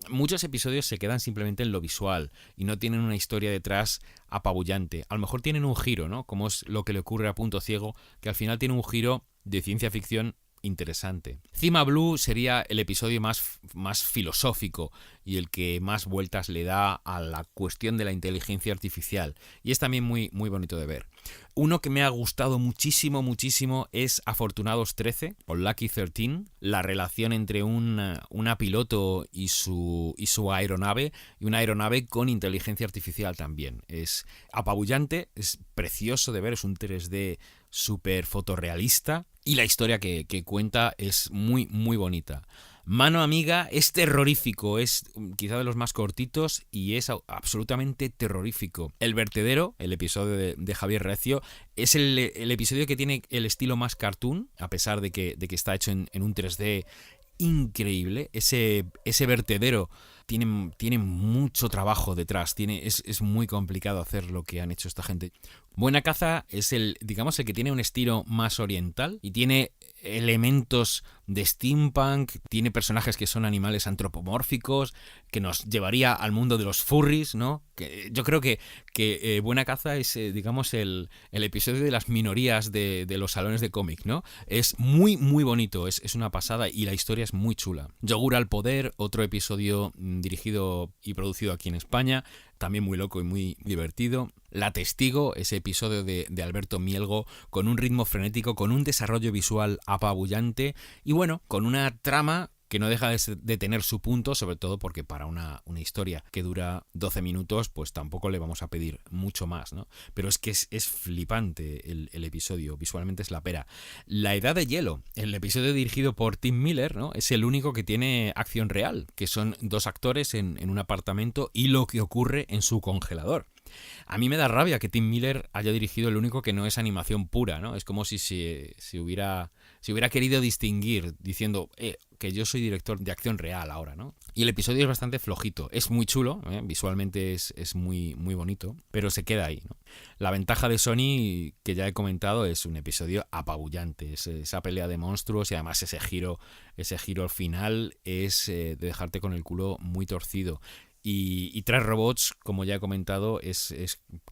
Muchos episodios se quedan simplemente en lo visual y no tienen una historia detrás apabullante. A lo mejor tienen un giro, ¿no?, como es lo que le ocurre a Punto Ciego, que al final tiene un giro de ciencia ficción interesante. Cima Blue sería el episodio más filosófico y el que más vueltas le da a la cuestión de la inteligencia artificial, y es también muy, muy bonito de ver. Uno que me ha gustado muchísimo, muchísimo es Afortunados 13 o Lucky 13, la relación entre una piloto y su aeronave, y una aeronave con inteligencia artificial también. Es apabullante, es precioso de ver, es un 3D súper fotorrealista y la historia que cuenta es muy, muy bonita. Mano Amiga es terrorífico, es quizá de los más cortitos y es absolutamente terrorífico. El Vertedero, el episodio de Javier Recio, es el episodio que tiene el estilo más cartoon, a pesar de que está hecho en un 3D increíble. Ese vertedero tiene mucho trabajo detrás, es muy complicado hacer lo que han hecho esta gente. Buena Caza es el que tiene un estilo más oriental y tiene elementos de steampunk, tiene personajes que son animales antropomórficos, que nos llevaría al mundo de los furries, ¿no? Que yo creo que Buena Caza es, el episodio de las minorías de los salones de cómic, ¿no? Es muy, muy bonito, es una pasada y la historia es muy chula. Yogur al Poder, otro episodio dirigido y producido aquí en España, también muy loco y muy divertido. La Testigo, ese episodio de Alberto Mielgo, con un ritmo frenético, con un desarrollo visual apabullante y bueno, con una trama que no deja de tener su punto, sobre todo porque para una historia que dura 12 minutos, pues tampoco le vamos a pedir mucho más, ¿no? Pero es que es flipante el episodio, visualmente es la pera. La Edad de Hielo, el episodio dirigido por Tim Miller, ¿no?, es el único que tiene acción real, que son dos actores en un apartamento y lo que ocurre en su congelador. A mí me da rabia que Tim Miller haya dirigido el único que no es animación pura, ¿no? Es como si hubiera querido distinguir diciendo que yo soy director de acción real ahora, ¿no? Y el episodio es bastante flojito, es muy chulo, visualmente es muy, muy bonito, pero se queda ahí, ¿no? La Ventaja de Sony, que ya he comentado, es un episodio apabullante, esa pelea de monstruos y además ese giro al final es de dejarte con el culo muy torcido. Y Tres Robots, como ya he comentado, es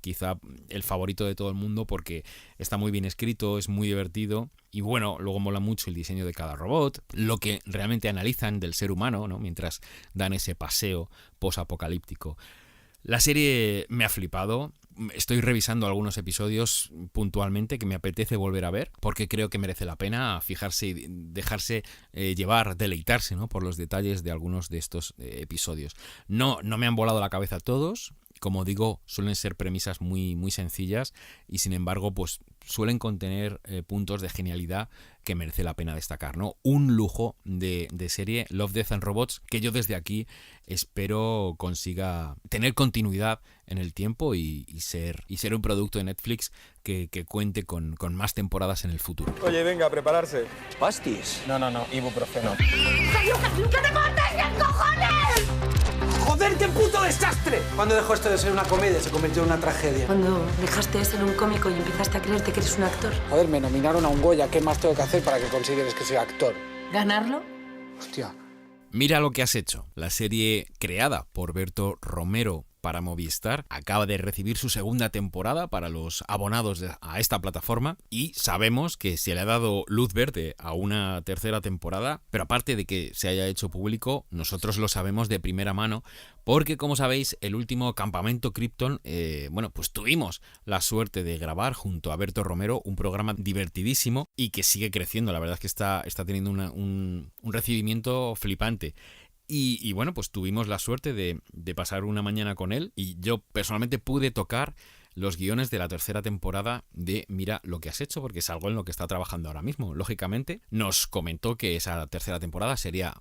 quizá el favorito de todo el mundo porque está muy bien escrito, es muy divertido y bueno, luego mola mucho el diseño de cada robot, lo que realmente analizan del ser humano, ¿no?, mientras dan ese paseo posapocalíptico. La serie me ha flipado. Estoy revisando algunos episodios puntualmente que me apetece volver a ver porque creo que merece la pena fijarse y dejarse deleitarse, ¿no?, por los detalles de algunos de estos episodios. No me han volado la cabeza todos. Como digo, suelen ser premisas muy, muy sencillas y sin embargo pues suelen contener puntos de genialidad que merece la pena destacar, ¿no? Un lujo de serie, Love, Death and Robots, que yo desde aquí espero consiga tener continuidad en el tiempo y ser un producto de Netflix que cuente con más temporadas en el futuro. Oye, venga, a prepararse. ¿Pastis? No, ibuprofeno. ¡Que te cortes los cojones! ¡Joder, qué puto desastre! ¿Cuándo dejó esto de ser una comedia? Se convirtió en una tragedia. Cuando dejaste de ser un cómico y empezaste a creerte que eres un actor. Joder, me nominaron a un Goya. ¿Qué más tengo que hacer para que consideres que soy actor? ¿Ganarlo? Hostia. Mira lo que has hecho. La serie creada por Berto Romero para Movistar acaba de recibir su segunda temporada para los abonados a esta plataforma y sabemos que se le ha dado luz verde a una tercera temporada, pero aparte de que se haya hecho público, nosotros lo sabemos de primera mano porque, como sabéis, el último Campamento Krypton, pues tuvimos la suerte de grabar junto a Berto Romero un programa divertidísimo y que sigue creciendo. La verdad es que está teniendo un recibimiento flipante. Y bueno, pues tuvimos la suerte de pasar una mañana con él y yo personalmente pude tocar los guiones de la tercera temporada de Mira lo que has hecho, porque es algo en lo que está trabajando ahora mismo. Lógicamente, nos comentó que esa tercera temporada sería,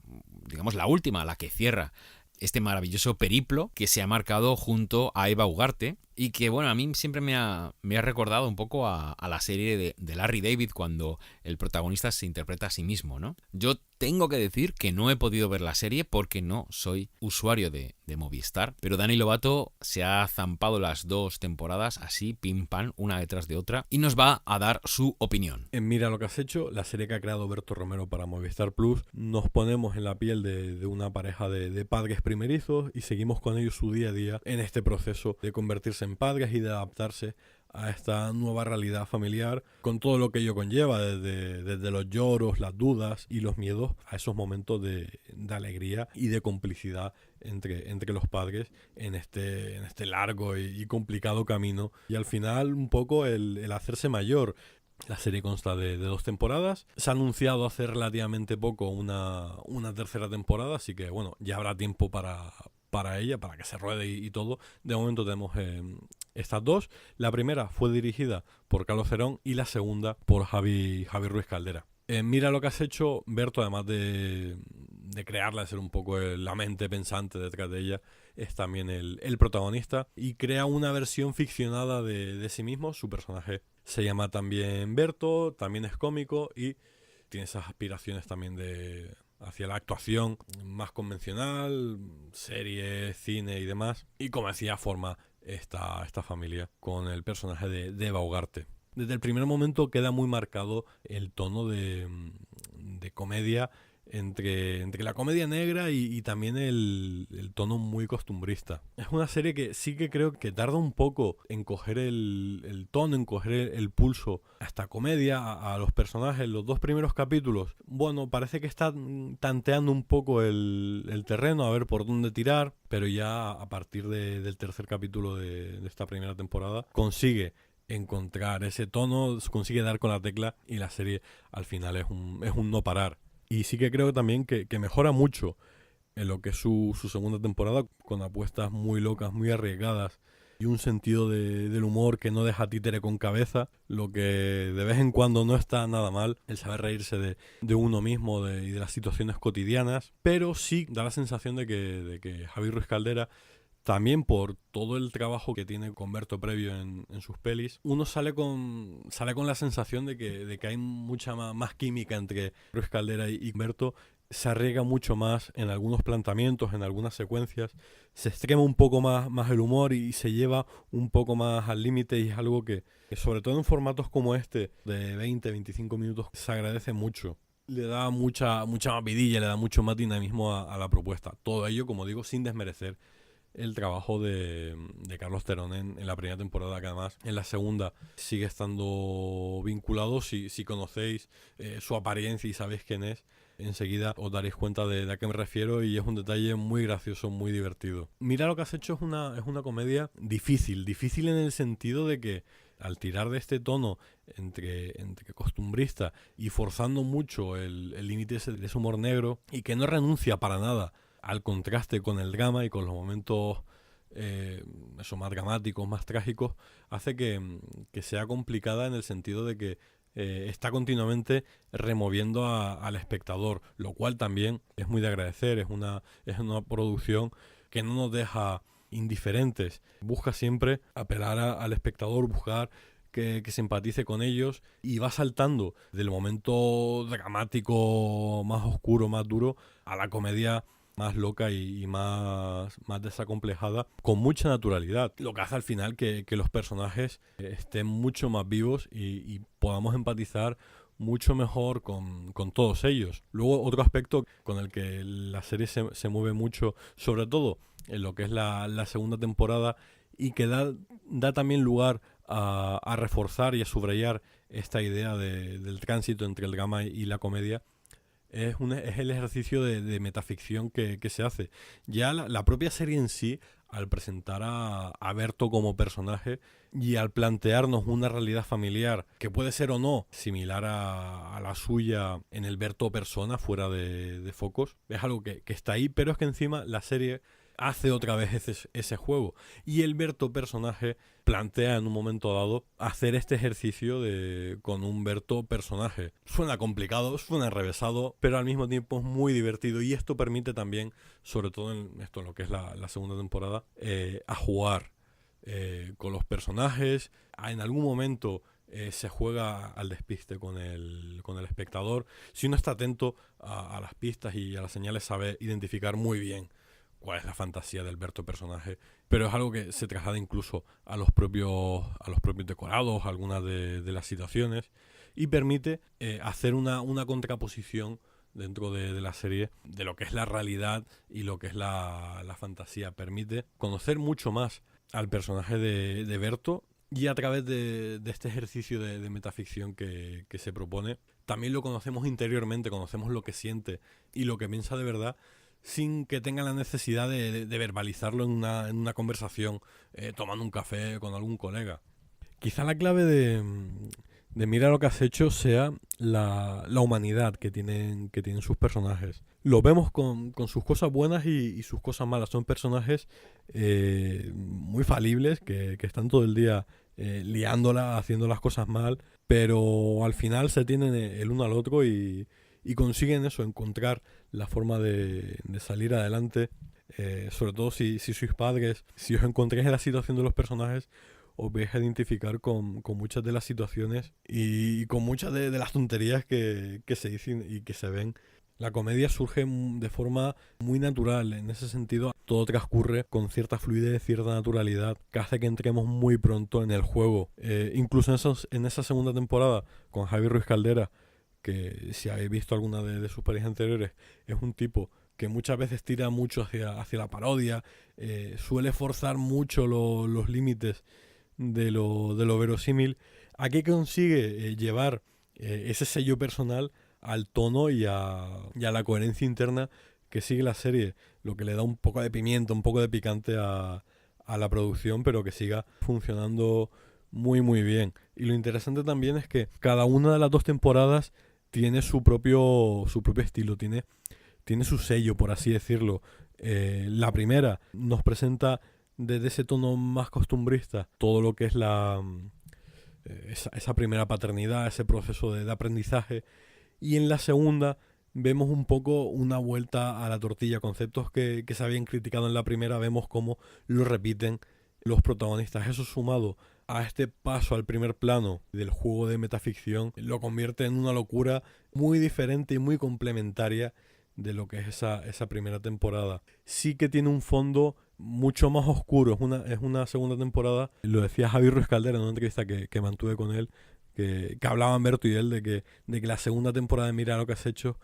digamos, la última, la que cierra este maravilloso periplo que se ha marcado junto a Eva Ugarte y que, bueno, a mí siempre me ha recordado un poco a la serie de Larry David cuando el protagonista se interpreta a sí mismo, ¿no? Yo tengo que decir que no he podido ver la serie porque no soy usuario de Movistar, pero Dani Lovato se ha zampado las 2 temporadas así, pim pam, una detrás de otra, y nos va a dar su opinión. En Mira lo que has hecho, la serie que ha creado Berto Romero para Movistar Plus, nos ponemos en la piel de una pareja de padres primerizos y seguimos con ellos su día a día en este proceso de convertirse en padres y de adaptarse a esta nueva realidad familiar, con todo lo que ello conlleva, desde los lloros, las dudas y los miedos a esos momentos de alegría y de complicidad entre los padres en este largo y complicado camino. Y al final un poco el hacerse mayor. La serie consta de 2 temporadas. Se ha anunciado hace relativamente poco una tercera temporada, así que bueno, ya habrá tiempo para ella, para que se ruede y todo. De momento tenemos estas 2. La primera fue dirigida por Carlos Cerón y la segunda por Javi Ruiz Caldera. Mira lo que has hecho, Berto, además de crearla, de ser un poco la mente pensante detrás de ella, es también el protagonista y crea una versión ficcionada de sí mismo. Su personaje se llama también Berto, también es cómico y tiene esas aspiraciones también hacia la actuación más convencional, series, cine y demás. Y como decía, forma esta familia con el personaje de Eva Ugarte. Desde el primer momento queda muy marcado el tono de comedia entre la comedia negra y también el tono muy costumbrista. Es una serie que sí que creo que tarda un poco en coger el tono, en coger el pulso a esta comedia, a los personajes. Los 2 primeros capítulos, bueno, parece que está tanteando un poco el terreno, a ver por dónde tirar, pero ya a partir del tercer capítulo de esta primera temporada consigue encontrar ese tono, consigue dar con la tecla y la serie al final es un no parar. Y sí que creo también que mejora mucho en lo que es su segunda temporada, con apuestas muy locas, muy arriesgadas y un sentido del humor que no deja títere con cabeza, lo que de vez en cuando no está nada mal, el saber reírse de uno mismo y de las situaciones cotidianas, pero sí da la sensación de que Javi Ruiz Caldera, también por todo el trabajo que tiene con Berto previo en sus pelis, uno sale con la sensación de que hay mucha más química entre Ruiz Caldera y Berto. Se arriesga mucho más en algunos planteamientos, en algunas secuencias, se extrema un poco más el humor y se lleva un poco más al límite, y es algo que sobre todo en formatos como este de 20-25 minutos se agradece mucho. Le da mucha más vidilla, le da mucho más dinamismo a la propuesta. Todo ello, como digo, sin desmerecer el trabajo de Carlos Terón en la primera temporada, que además en la segunda sigue estando vinculado. Si conocéis su apariencia y sabéis quién es, enseguida os daréis cuenta de a qué me refiero, y es un detalle muy gracioso, muy divertido. Mira lo que has hecho es una comedia difícil en el sentido de que al tirar de este tono entre costumbrista y forzando mucho el límite de ese humor negro, y que no renuncia para nada al contraste con el drama y con los momentos más dramáticos, más trágicos, hace que sea complicada en el sentido de que está continuamente removiendo al espectador, lo cual también es muy de agradecer. Es una producción que no nos deja indiferentes, busca siempre apelar al espectador, buscar que se empatice con ellos, y va saltando del momento dramático más oscuro, más duro, a la comedia más loca y más desacomplejada, con mucha naturalidad, lo que hace al final que los personajes estén mucho más vivos y podamos empatizar mucho mejor con todos ellos. Luego, otro aspecto con el que la serie se mueve mucho, sobre todo en lo que es la segunda temporada, y que da también lugar a reforzar y a subrayar esta idea del tránsito entre el drama y la comedia, es el ejercicio de metaficción que se hace. Ya la propia serie en sí, al presentar a Berto como personaje y al plantearnos una realidad familiar que puede ser o no similar a la suya en el Berto persona fuera de focos, es algo que está ahí, pero es que encima la serie hace otra vez ese juego. Y el Berto personaje plantea en un momento dado hacer este ejercicio con un Berto personaje. Suena complicado, suena enrevesado, pero al mismo tiempo es muy divertido. Y esto permite también, sobre todo en lo que es la segunda temporada, a jugar con los personajes. En algún momento se juega al despiste con el espectador. Si uno está atento a las pistas y a las señales, sabe identificar muy bien cuál es la fantasía del Berto personaje, pero es algo que se traslada incluso a los propios decorados, a algunas de las situaciones, y permite hacer una contraposición dentro de la serie de lo que es la realidad y lo que es la fantasía. Permite conocer mucho más al personaje de Berto, y a través de este ejercicio de metaficción que se propone, también lo conocemos interiormente, conocemos lo que siente y lo que piensa de verdad, sin que tenga la necesidad de verbalizarlo en una conversación, tomando un café con algún colega. Quizá la clave de Mira lo que has hecho sea la humanidad que tienen sus personajes. Lo vemos con sus cosas buenas y sus cosas malas. Son personajes muy falibles, que están todo el día liándola, haciendo las cosas mal, pero al final se tienen el uno al otro y consiguen eso, encontrar la forma de salir adelante, sobre todo si sois padres. Si os encontráis en la situación de los personajes, os vais a identificar con muchas de las situaciones y con muchas de las tonterías que se dicen y que se ven. La comedia surge de forma muy natural. En ese sentido, todo transcurre con cierta fluidez, cierta naturalidad, que hace que entremos muy pronto en el juego. Incluso en esa segunda temporada, con Javi Ruiz Caldera, que si habéis visto alguna de sus parejas anteriores, es un tipo que muchas veces tira mucho hacia la parodia, suele forzar mucho los límites de lo verosímil. Aquí consigue llevar ese sello personal al tono y a la coherencia interna que sigue la serie, lo que le da un poco de pimienta, un poco de picante a la producción, pero que siga funcionando muy muy bien. Y lo interesante también es que cada una de las dos temporadas tiene su propio estilo, tiene su sello, por así decirlo. La primera nos presenta desde ese tono más costumbrista todo lo que es esa primera paternidad, ese proceso de aprendizaje, y en la segunda vemos un poco una vuelta a la tortilla, conceptos que se habían criticado en la primera, vemos cómo lo repiten los protagonistas. Eso sumado a este paso al primer plano del juego de metaficción lo convierte en una locura muy diferente y muy complementaria de lo que es esa primera temporada. Sí que tiene un fondo mucho más oscuro, es una segunda temporada. Lo decía Javi Ruiz Caldera en una entrevista que mantuve con él, que hablaban Berto y él de que la segunda temporada de Mira lo que has hecho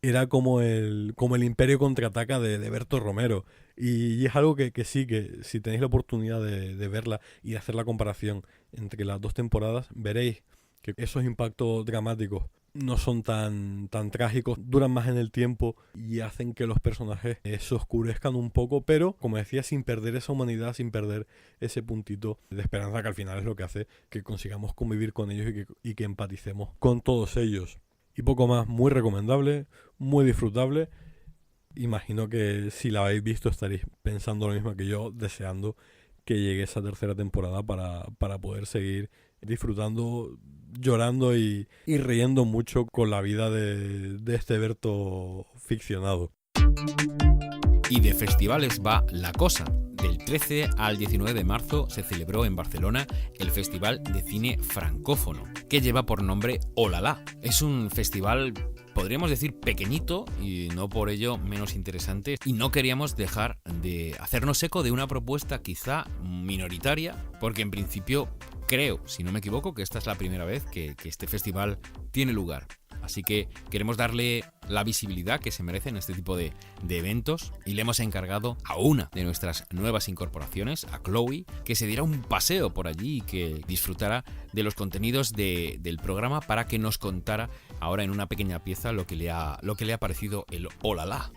era como el Imperio contraataca de Berto Romero, y es algo que sí, que si tenéis la oportunidad de verla y de hacer la comparación entre las dos temporadas, veréis que esos impactos dramáticos no son tan trágicos, duran más en el tiempo y hacen que los personajes se oscurezcan un poco, pero como decía, sin perder esa humanidad, sin perder ese puntito de esperanza que al final es lo que hace que consigamos convivir con ellos y que empaticemos con todos ellos. Y poco más, muy recomendable, muy disfrutable. Imagino que si la habéis visto estaréis pensando lo mismo que yo, deseando que llegue esa tercera temporada para poder seguir disfrutando, llorando y riendo mucho con la vida de este Berto ficcionado. Y de festivales va la cosa. Del 13 al 19 de marzo se celebró en Barcelona el Festival de Cine Francófono, que lleva por nombre Olala. Es un festival, podríamos decir, pequeñito y no por ello menos interesante, y no queríamos dejar de hacernos eco de una propuesta quizá minoritaria, porque en principio creo, si no me equivoco, que esta es la primera vez que este festival tiene lugar. Así que queremos darle la visibilidad que se merece en este tipo de eventos y le hemos encargado a una de nuestras nuevas incorporaciones, a Chloe, que se diera un paseo por allí y que disfrutara de los contenidos del programa para que nos contara ahora en una pequeña pieza lo que le ha parecido el Olala.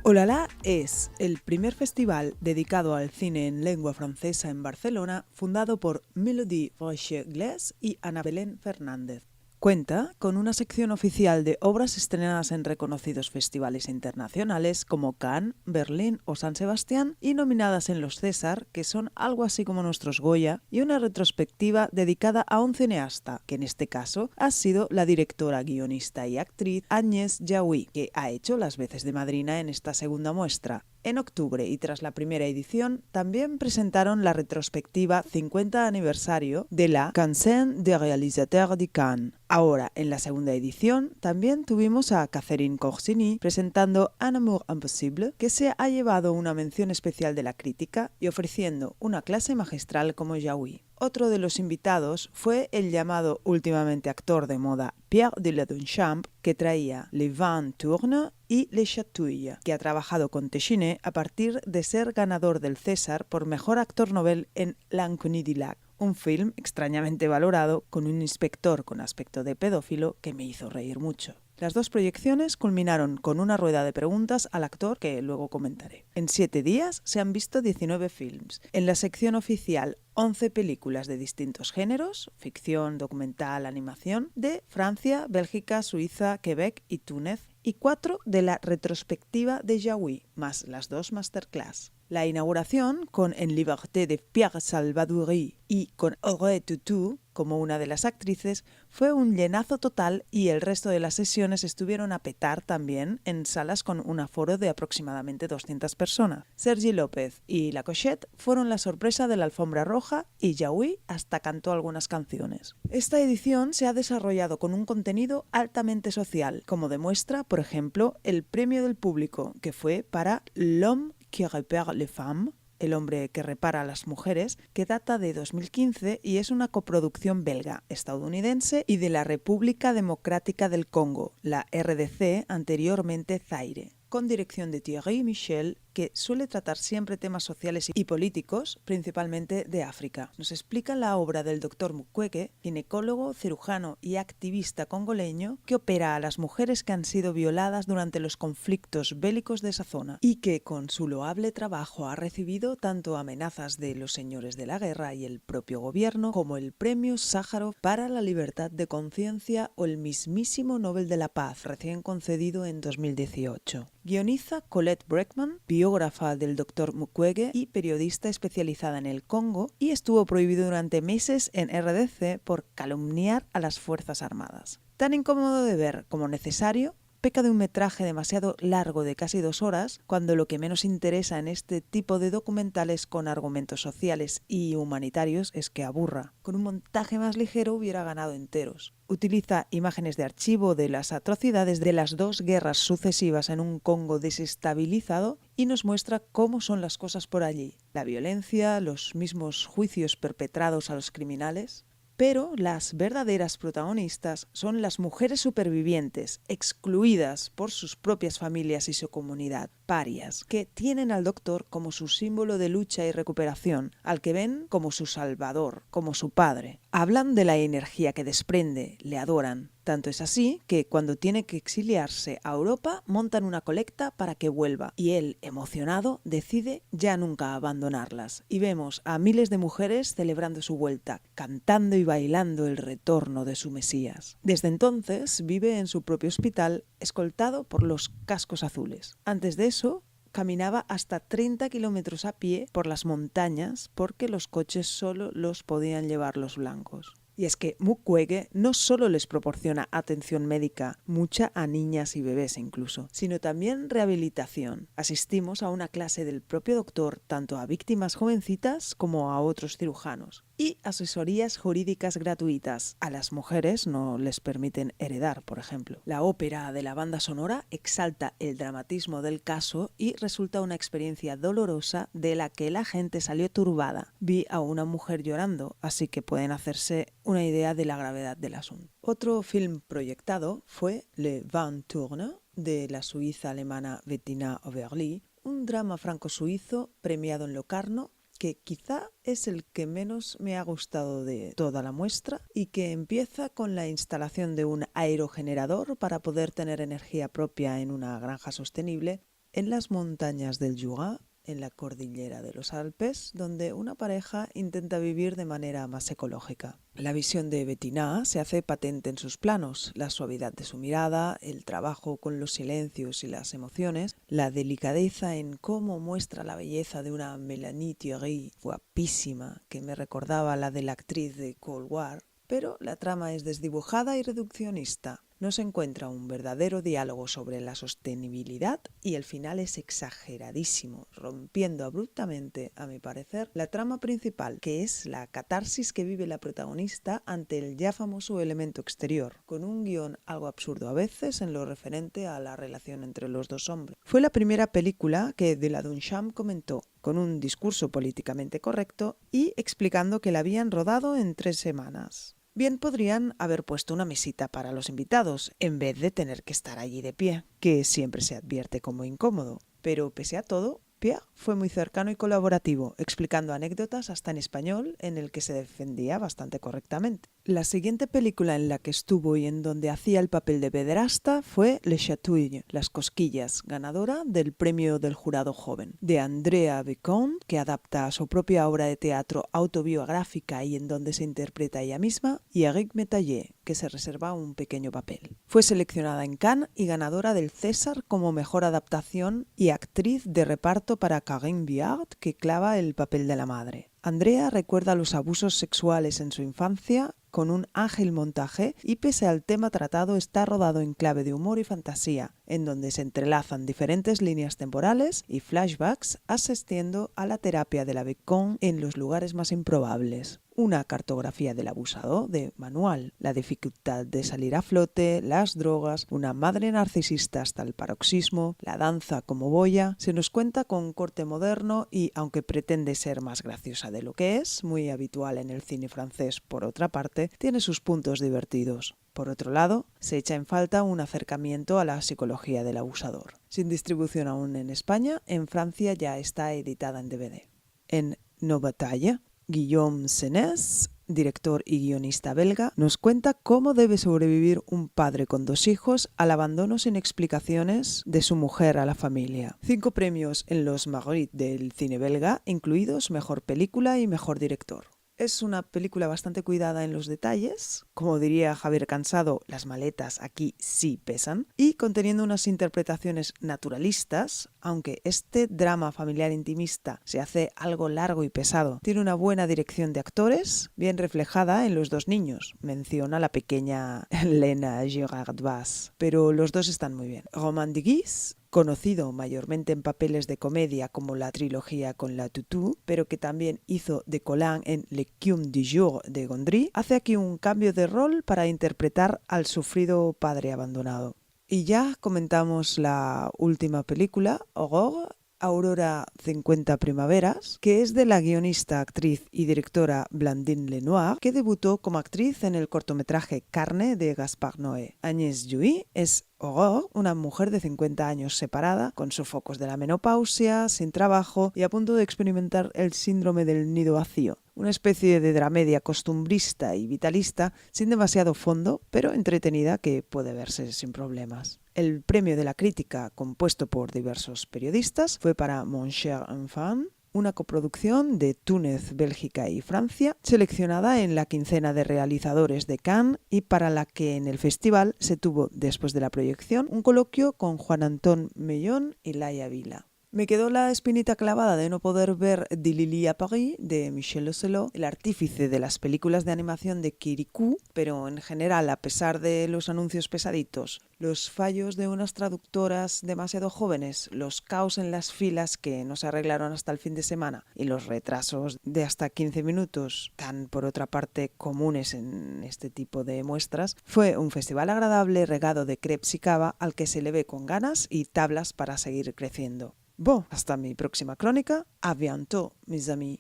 Olala es el primer festival dedicado al cine en lengua francesa en Barcelona, fundado por Mélodie Rocher-Glès y Ana Belén Fernández. Cuenta con una sección oficial de obras estrenadas en reconocidos festivales internacionales como Cannes, Berlín o San Sebastián y nominadas en los César, que son algo así como nuestros Goya, y una retrospectiva dedicada a un cineasta, que en este caso ha sido la directora, guionista y actriz Agnès Jaoui, que ha hecho las veces de madrina en esta segunda muestra. En octubre y tras la primera edición, también presentaron la retrospectiva 50 aniversario de la Quinzaine des réalisateurs de Cannes. Ahora, en la segunda edición, también tuvimos a Catherine Corsini presentando Un amour impossible, que se ha llevado una mención especial de la crítica y ofreciendo una clase magistral como Jaoui. Otro de los invitados fue el llamado últimamente actor de moda Pierre Deladonchamp, que traía Les Vins Tournent y Les Chatouilles, que ha trabajado con Téchiné a partir de ser ganador del César por Mejor Actor Novel en L'Inconnu du Lac, un film extrañamente valorado con un inspector con aspecto de pedófilo que me hizo reír mucho. Las dos proyecciones culminaron con una rueda de preguntas al actor que luego comentaré. En 7 días se han visto 19 films. En la sección oficial, 11 películas de distintos géneros, ficción, documental, animación, de Francia, Bélgica, Suiza, Quebec y Túnez, y 4 de la retrospectiva de Jaoui, más las 2 masterclass. La inauguración, con En Liberté de Pierre Salvadori y con Audrey Tautou como una de las actrices, fue un llenazo total y el resto de las sesiones estuvieron a petar también en salas con un aforo de aproximadamente 200 personas. Sergi López y La Cochette fueron la sorpresa de la alfombra roja y Jaoui hasta cantó algunas canciones. Esta edición se ha desarrollado con un contenido altamente social, como demuestra, por ejemplo, el premio del público, que fue para L'Homme qui repère les femmes, El hombre que repara a las mujeres, que data de 2015 y es una coproducción belga, estadounidense y de la República Democrática del Congo, la RDC, anteriormente Zaire, con dirección de Thierry Michel, que suele tratar siempre temas sociales y políticos, principalmente de África. Nos explica la obra del Dr. Mukwege, ginecólogo, cirujano y activista congoleño que opera a las mujeres que han sido violadas durante los conflictos bélicos de esa zona y que con su loable trabajo ha recibido tanto amenazas de los señores de la guerra y el propio gobierno como el premio Sájarov para la libertad de conciencia o el mismísimo Nobel de la Paz recién concedido en 2018. Guioniza Colette Breckman, biógrafa del Dr. Mukwege y periodista especializada en el Congo, y estuvo prohibido durante meses en RDC por calumniar a las Fuerzas Armadas. Tan incómodo de ver como necesario, peca de un metraje demasiado largo de casi 2 horas, cuando lo que menos interesa en este tipo de documentales con argumentos sociales y humanitarios es que aburra. Con un montaje más ligero hubiera ganado enteros. Utiliza imágenes de archivo de las atrocidades de las 2 guerras sucesivas en un Congo desestabilizado y nos muestra cómo son las cosas por allí. La violencia, los mismos juicios perpetrados a los criminales. Pero las verdaderas protagonistas son las mujeres supervivientes, excluidas por sus propias familias y su comunidad, parias, que tienen al doctor como su símbolo de lucha y recuperación, al que ven como su salvador, como su padre. Hablan de la energía que desprende, le adoran. Tanto es así que cuando tiene que exiliarse a Europa montan una colecta para que vuelva y él, emocionado, decide ya nunca abandonarlas. Y vemos a miles de mujeres celebrando su vuelta, cantando y bailando el retorno de su Mesías. Desde entonces vive en su propio hospital, escoltado por los cascos azules. Antes de eso, caminaba hasta 30 kilómetros a pie por las montañas porque los coches solo los podían llevar los blancos. Y es que Mukwege no solo les proporciona atención médica, mucha a niñas y bebés incluso, sino también rehabilitación. Asistimos a una clase del propio doctor tanto a víctimas jovencitas como a otros cirujanos. y asesorías jurídicas gratuitas. A las mujeres no les permiten heredar, por ejemplo. La ópera de la banda sonora exalta el dramatismo del caso y resulta una experiencia dolorosa de la que la gente salió turbada. Vi a una mujer llorando, así que pueden hacerse una idea de la gravedad del asunto. Otro film proyectado fue Le Vent Tourne, de la suiza alemana Bettina Overly, un drama franco-suizo premiado en Locarno, que quizá es el que menos me ha gustado de toda la muestra y que empieza con la instalación de un aerogenerador para poder tener energía propia en una granja sostenible en las montañas del Jura, en la cordillera de los Alpes, donde una pareja intenta vivir de manera más ecológica. La visión de Bettina se hace patente en sus planos, la suavidad de su mirada, el trabajo con los silencios y las emociones, la delicadeza en cómo muestra la belleza de una Mélanie Thierry guapísima, que me recordaba a la de la actriz de Cold War, pero la trama es desdibujada y reduccionista. No se encuentra un verdadero diálogo sobre la sostenibilidad y el final es exageradísimo, rompiendo abruptamente, a mi parecer, la trama principal, que es la catarsis que vive la protagonista ante el ya famoso elemento exterior, con un guión algo absurdo a veces en lo referente a la relación entre los dos hombres. Fue la primera película que de la Duchamp comentó, con un discurso políticamente correcto y explicando que la habían rodado en 3 semanas. Bien podrían haber puesto una mesita para los invitados, en vez de tener que estar allí de pie, que siempre se advierte como incómodo. Pero pese a todo, Pierre fue muy cercano y colaborativo, explicando anécdotas hasta en español, en el que se defendía bastante correctamente. La siguiente película en la que estuvo y en donde hacía el papel de pederasta fue Le Chatouille, Las Cosquillas, ganadora del premio del jurado joven, de Andrea Vicomte, que adapta a su propia obra de teatro autobiográfica y en donde se interpreta ella misma, y Eric Metayer, que se reserva un pequeño papel. Fue seleccionada en Cannes y ganadora del César como mejor adaptación y actriz de reparto para Karine Viard, que clava el papel de la madre. Andrea recuerda los abusos sexuales en su infancia con un ágil montaje y pese al tema tratado está rodado en clave de humor y fantasía, en donde se entrelazan diferentes líneas temporales y flashbacks asistiendo a la terapia de la Vicomte en los lugares más improbables. Una cartografía del abusado de manual, la dificultad de salir a flote, las drogas, una madre narcisista hasta el paroxismo, la danza como boya, se nos cuenta con corte moderno y, aunque pretende ser más graciosa de lo que es, muy habitual en el cine francés por otra parte, tiene sus puntos divertidos. Por otro lado, se echa en falta un acercamiento a la psicología del abusador. Sin distribución aún en España, en Francia ya está editada en DVD. En No Bataille, Guillaume Senès, director y guionista belga, nos cuenta cómo debe sobrevivir un padre con 2 hijos al abandono sin explicaciones de su mujer a la familia. 5 premios en los Magritte del cine belga, incluidos Mejor Película y Mejor Director. Es una película bastante cuidada en los detalles, como diría Javier Cansado, las maletas aquí sí pesan, y conteniendo unas interpretaciones naturalistas, aunque este drama familiar intimista se hace algo largo y pesado. Tiene una buena dirección de actores, bien reflejada en los 2 niños, menciona la pequeña Lena Girardot, pero los 2 están muy bien. Romain Duguis, conocido mayormente en papeles de comedia como la trilogía con la Toutou, pero que también hizo de Colin en L'écume du jour de Gondry, hace aquí un cambio de rol para interpretar al sufrido padre abandonado. Y ya comentamos la última película, Aurore, Aurora 50 primaveras, que es de la guionista, actriz y directora Blandine Lenoir, que debutó como actriz en el cortometraje Carne de Gaspard Noé. Agnès Jaoui es Aurore, una mujer de 50 años separada, con sofocos de la menopausia, sin trabajo y a punto de experimentar el síndrome del nido vacío. Una especie de dramedia costumbrista y vitalista, sin demasiado fondo, pero entretenida que puede verse sin problemas. El premio de la crítica, compuesto por diversos periodistas, fue para Mon cher enfant, una coproducción de Túnez, Bélgica y Francia, seleccionada en la quincena de realizadores de Cannes y para la que en el festival se tuvo, después de la proyección, un coloquio con Juan Antón Mellón y Laia Vila. Me quedó la espinita clavada de no poder ver De Lily à Paris, de Michel Ocelot, el artífice de las películas de animación de Kirikou, pero en general, a pesar de los anuncios pesaditos, los fallos de unas traductoras demasiado jóvenes, los caos en las filas que no se arreglaron hasta el fin de semana y los retrasos de hasta 15 minutos, tan por otra parte comunes en este tipo de muestras, fue un festival agradable regado de crepes y cava al que se le ve con ganas y tablas para seguir creciendo. Bon, hasta mi próxima crónica. A bientôt, mis amis.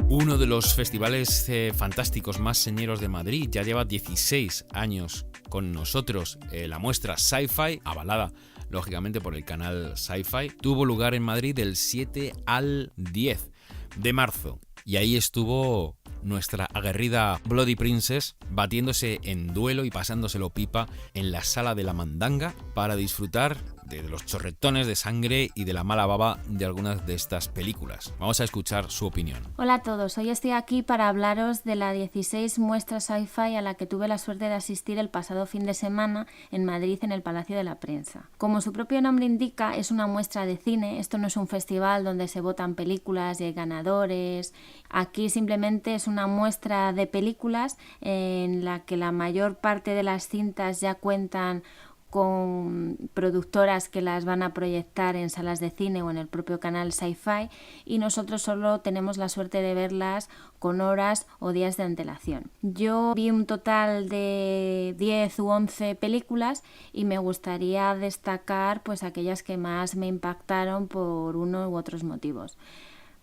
Uno de los festivales fantásticos más señeros de Madrid ya lleva 16 años con nosotros. La muestra Sci-Fi, avalada lógicamente por el canal Sci-Fi, tuvo lugar en Madrid del 7 al 10 de marzo. Y ahí estuvo nuestra aguerrida Bloody Princess batiéndose en duelo y pasándoselo pipa en la sala de la mandanga para disfrutar de los chorretones de sangre y de la mala baba de algunas de estas películas. Vamos a escuchar su opinión. Hola a todos, hoy estoy aquí para hablaros de la 16 muestra Sci-Fi a la que tuve la suerte de asistir el pasado fin de semana en Madrid en el Palacio de la Prensa. Como su propio nombre indica, es una muestra de cine, esto no es un festival donde se votan películas y hay ganadores. Aquí simplemente es una muestra de películas en la que la mayor parte de las cintas ya cuentan con productoras que las van a proyectar en salas de cine o en el propio canal Sci-Fi, y nosotros solo tenemos la suerte de verlas con horas o días de antelación. Yo vi un total de 10 u 11 películas y me gustaría destacar pues aquellas que más me impactaron por uno u otros motivos.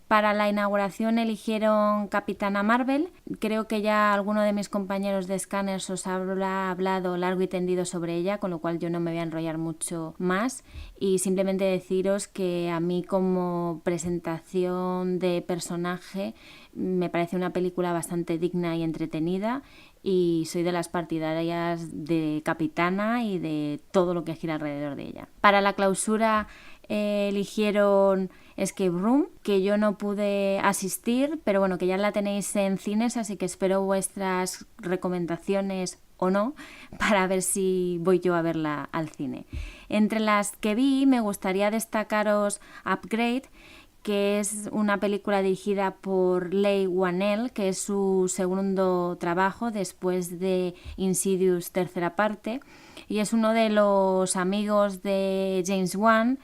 Para la inauguración eligieron Capitana Marvel. Creo que ya alguno de mis compañeros de Scanners os habrá hablado largo y tendido sobre ella, con lo cual yo no me voy a enrollar mucho más y simplemente deciros que a mí como presentación de personaje me parece una película bastante digna y entretenida y soy de las partidarias de Capitana y de todo lo que gira alrededor de ella. Para la clausura eligieron Escape Room, que yo no pude asistir, pero bueno, que ya la tenéis en cines, así que espero vuestras recomendaciones o no, para ver si voy yo a verla al cine. Entre las que vi, me gustaría destacaros Upgrade, que es una película dirigida por Leigh Whannell, que es su segundo trabajo después de Insidious tercera parte, y es uno de los amigos de James Wan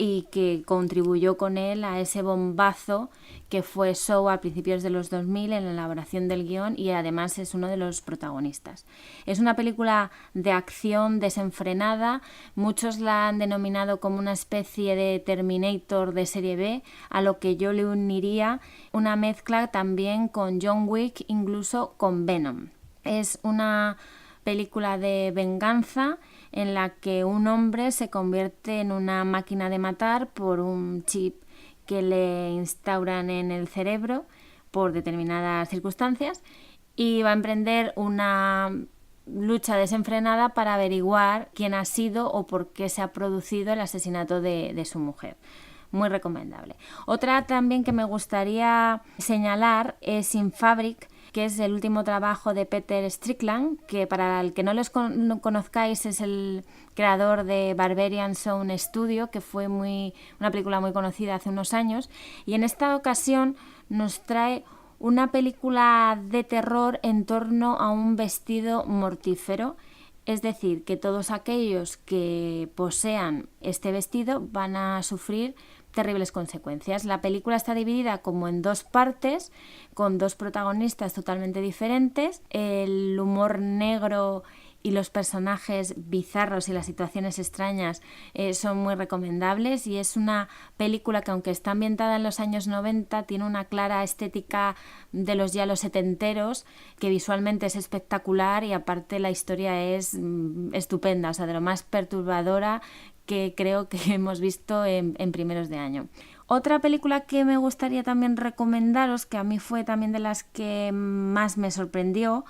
y que contribuyó con él a ese bombazo que fue Saw a principios de los 2000 en la elaboración del guión, y además es uno de los protagonistas. Es una película de acción desenfrenada, muchos la han denominado como una especie de Terminator de serie B, a lo que yo le uniría una mezcla también con John Wick, incluso con Venom. Es una película de venganza en la que un hombre se convierte en una máquina de matar por un chip que le instauran en el cerebro por determinadas circunstancias, y va a emprender una lucha desenfrenada para averiguar quién ha sido o por qué se ha producido el asesinato de su mujer. Muy recomendable. Otra también que me gustaría señalar es In Fabric, que es el último trabajo de Peter Strickland, que para el que no los conozcáis es el creador de Barbarian Sound Studio, que fue una película muy conocida hace unos años, y en esta ocasión nos trae una película de terror en torno a un vestido mortífero. Es decir, que todos aquellos que posean este vestido van a sufrir terribles consecuencias. La película está dividida como en dos partes, con dos protagonistas totalmente diferentes. El humor negro y los personajes bizarros y las situaciones extrañas son muy recomendables, y es una película que, aunque está ambientada en los años 90, tiene una clara estética de los ya los setenteros, que visualmente es espectacular, y aparte la historia es estupenda, o sea, de lo más perturbadora que creo que hemos visto en primeros de año. Otra película que me gustaría también recomendaros, que a mí fue también de las que más me sorprendió,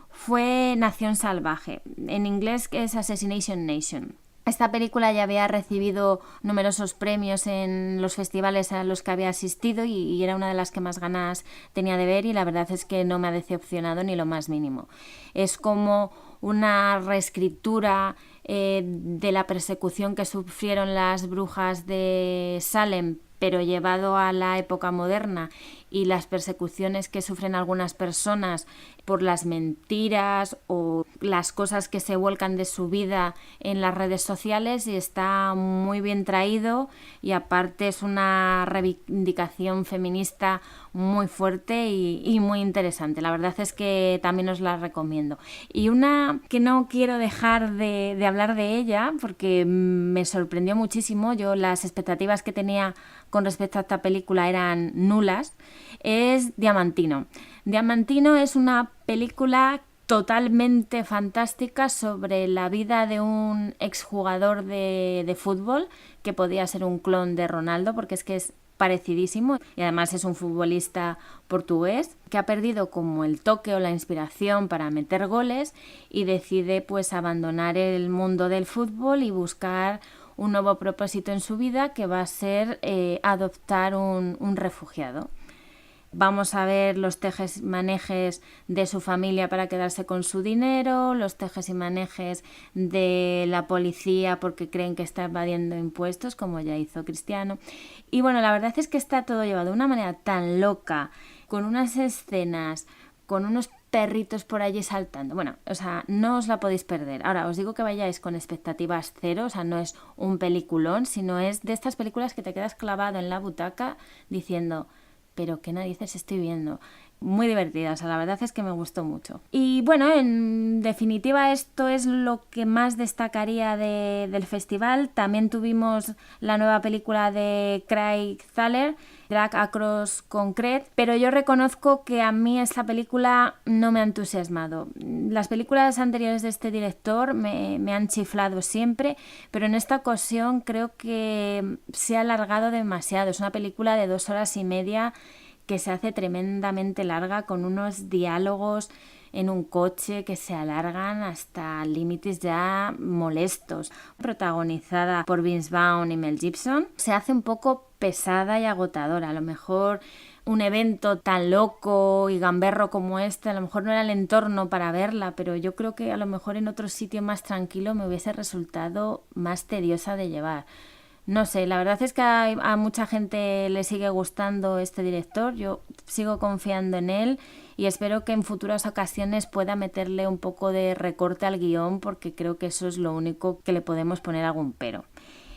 fue Nación Salvaje. En inglés es Assassination Nation. Esta película ya había recibido numerosos premios en los festivales a los que había asistido y era una de las que más ganas tenía de ver, y la verdad es que no me ha decepcionado ni lo más mínimo. Es como una reescritura de la persecución que sufrieron las brujas de Salem, pero llevado a la época moderna, y las persecuciones que sufren algunas personas por las mentiras o las cosas que se vuelcan de su vida en las redes sociales, y está muy bien traído, y aparte es una reivindicación feminista muy fuerte y muy interesante. La verdad es que también os la recomiendo. Y una que no quiero dejar de hablar de ella porque me sorprendió muchísimo, yo las expectativas que tenía con respecto a esta película eran nulas, es Diamantino. Diamantino es una película totalmente fantástica sobre la vida de un exjugador de fútbol que podía ser un clon de Ronaldo, porque es que es parecidísimo, y además es un futbolista portugués que ha perdido como el toque o la inspiración para meter goles y decide pues abandonar el mundo del fútbol y buscar un nuevo propósito en su vida, que va a ser adoptar un refugiado. Vamos a ver los tejes y manejes de su familia para quedarse con su dinero, los tejes y manejes de la policía porque creen que está evadiendo impuestos, como ya hizo Cristiano. Y bueno, la verdad es que está todo llevado de una manera tan loca, con unas escenas, con unos perritos por allí saltando. Bueno, o sea, no os la podéis perder. Ahora, os digo que vayáis con expectativas cero, o sea, no es un peliculón, sino es de estas películas que te quedas clavado en la butaca diciendo: pero qué narices estoy viendo. Muy divertida, o sea, la verdad es que me gustó mucho. Y bueno, en definitiva esto es lo que más destacaría del festival. También tuvimos la nueva película de Craig Zahler, Drag Across Concrete, pero yo reconozco que a mí esta película no me ha entusiasmado. Las películas anteriores de este director me han chiflado siempre, pero en esta ocasión creo que se ha alargado demasiado. Es una película de 2 horas y media que se hace tremendamente larga, con unos diálogos en un coche que se alargan hasta límites ya molestos. Protagonizada por Vince Vaughn y Mel Gibson, se hace un poco pesada y agotadora. A lo mejor un evento tan loco y gamberro como este, a lo mejor no era el entorno para verla, pero yo creo que a lo mejor en otro sitio más tranquilo me hubiese resultado más tediosa de llevar. No sé, la verdad es que a mucha gente le sigue gustando este director, yo sigo confiando en él y espero que en futuras ocasiones pueda meterle un poco de recorte al guión, porque creo que eso es lo único que le podemos poner algún pero.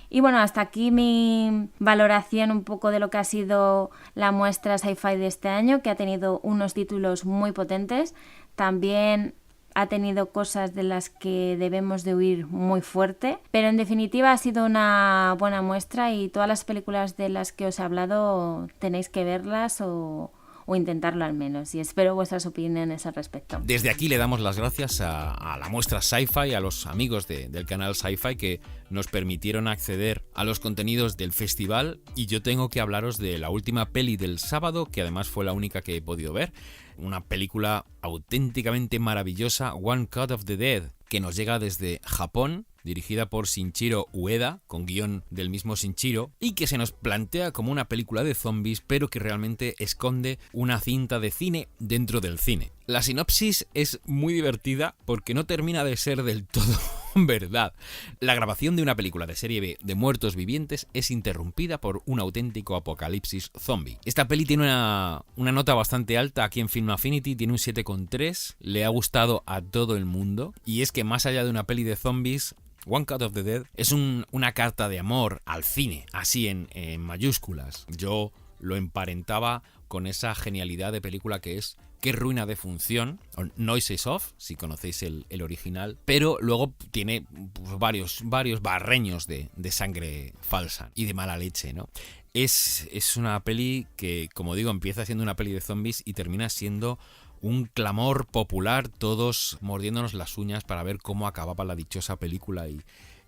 Y bueno, hasta aquí mi valoración un poco de lo que ha sido la muestra Sci-Fi de este año, que ha tenido unos títulos muy potentes, también ha tenido cosas de las que debemos de huir muy fuerte, pero en definitiva ha sido una buena muestra y todas las películas de las que os he hablado tenéis que verlas o intentarlo al menos, y espero vuestras opiniones al respecto. Desde aquí le damos las gracias a la muestra Sci-Fi, a los amigos del canal Sci-Fi que nos permitieron acceder a los contenidos del festival, y yo tengo que hablaros de la última peli del sábado, que además fue la única que he podido ver, una película auténticamente maravillosa, One Cut of the Dead, que nos llega desde Japón, dirigida por Shinichiro Ueda, con guión del mismo Shinichiro, y que se nos plantea como una película de zombies, pero que realmente esconde una cinta de cine dentro del cine. La sinopsis es muy divertida porque no termina de ser del todo verdad. La grabación de una película de serie B de muertos vivientes es interrumpida por un auténtico apocalipsis zombie. Esta peli tiene una nota bastante alta aquí en Film Affinity, tiene un 7,3, le ha gustado a todo el mundo, y es que más allá de una peli de zombies, One Cut of the Dead es una carta de amor al cine, así en mayúsculas. Yo lo emparentaba con esa genialidad de película que es Qué ruina de función, Noises Off, si conocéis el original, pero luego tiene pues, varios barreños de sangre falsa y de mala leche, ¿no? Es una peli que, como digo, empieza siendo una peli de zombies y termina siendo un clamor popular, todos mordiéndonos las uñas para ver cómo acababa la dichosa película,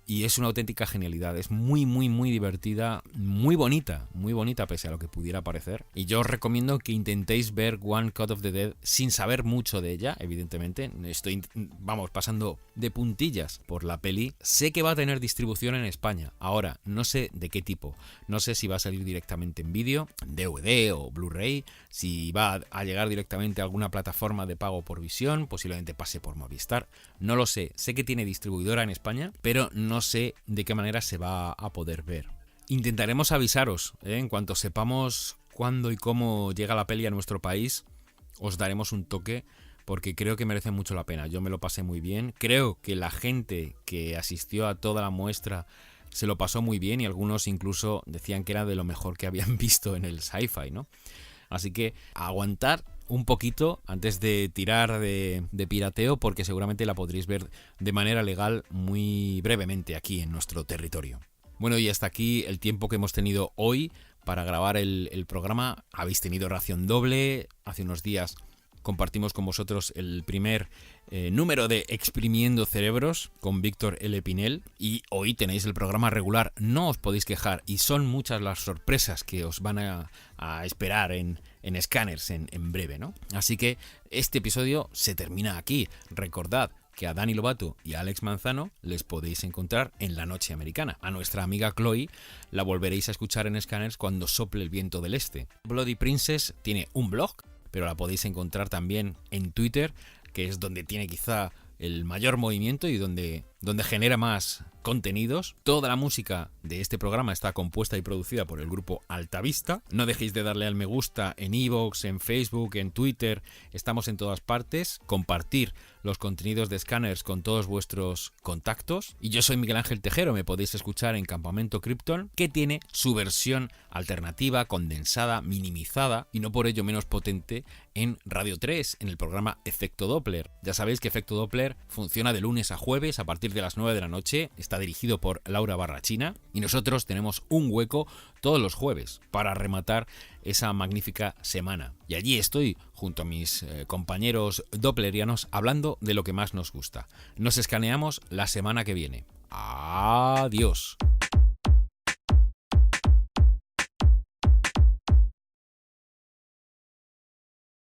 y es una auténtica genialidad. Es muy, muy, muy divertida, muy bonita pese a lo que pudiera parecer. Y yo os recomiendo que intentéis ver One Cut of the Dead sin saber mucho de ella, evidentemente. Estoy, pasando de puntillas por la peli. Sé que va a tener distribución en España. Ahora, no sé de qué tipo. No sé si va a salir directamente en vídeo, DVD o Blu-ray, si va a llegar directamente a alguna plataforma de pago por visión, posiblemente pase por Movistar. No lo sé. Sé que tiene distribuidora en España, pero no sé de qué manera se va a poder ver. Intentaremos avisaros, en cuanto sepamos cuándo y cómo llega la peli a nuestro país, os daremos un toque porque creo que merece mucho la pena. Yo me lo pasé muy bien, creo que la gente que asistió a toda la muestra se lo pasó muy bien y algunos incluso decían que era de lo mejor que habían visto en el sci-fi, ¿no? Así que aguantar un poquito antes de tirar de pirateo, porque seguramente la podréis ver de manera legal muy brevemente aquí en nuestro territorio. Bueno, y hasta aquí el tiempo que hemos tenido hoy para grabar el programa. Habéis tenido ración doble. Hace unos días compartimos con vosotros el primer número de Exprimiendo Cerebros con Víctor L. Pinel, y hoy tenéis el programa regular. No os podéis quejar y son muchas las sorpresas que os van a esperar en Scanners en breve, ¿no? Así que este episodio se termina aquí. Recordad que a Dani Lobato y a Alex Manzano les podéis encontrar en La Noche Americana. A nuestra amiga Chloe la volveréis a escuchar en Scanners cuando sople el viento del este. Bloody Princess tiene un blog, pero la podéis encontrar también en Twitter, que es donde tiene quizá el mayor movimiento y donde genera más contenidos. Toda la música de este programa está compuesta y producida por el grupo Altavista. No dejéis de darle al me gusta en iVoox, en Facebook, en Twitter. Estamos en todas partes. Compartir los contenidos de Scanners con todos vuestros contactos. Y yo soy Miguel Ángel Tejero. Me podéis escuchar en Campamento Krypton, que tiene su versión alternativa, condensada, minimizada y no por ello menos potente en Radio 3, en el programa Efecto Doppler. Ya sabéis que Efecto Doppler funciona de lunes a jueves a partir de las 9 de la noche. Está dirigido por Laura Barrachina y nosotros tenemos un hueco todos los jueves para rematar esa magnífica semana. Y allí estoy junto a mis compañeros dopplerianos hablando de lo que más nos gusta. Nos escaneamos la semana que viene. Adiós.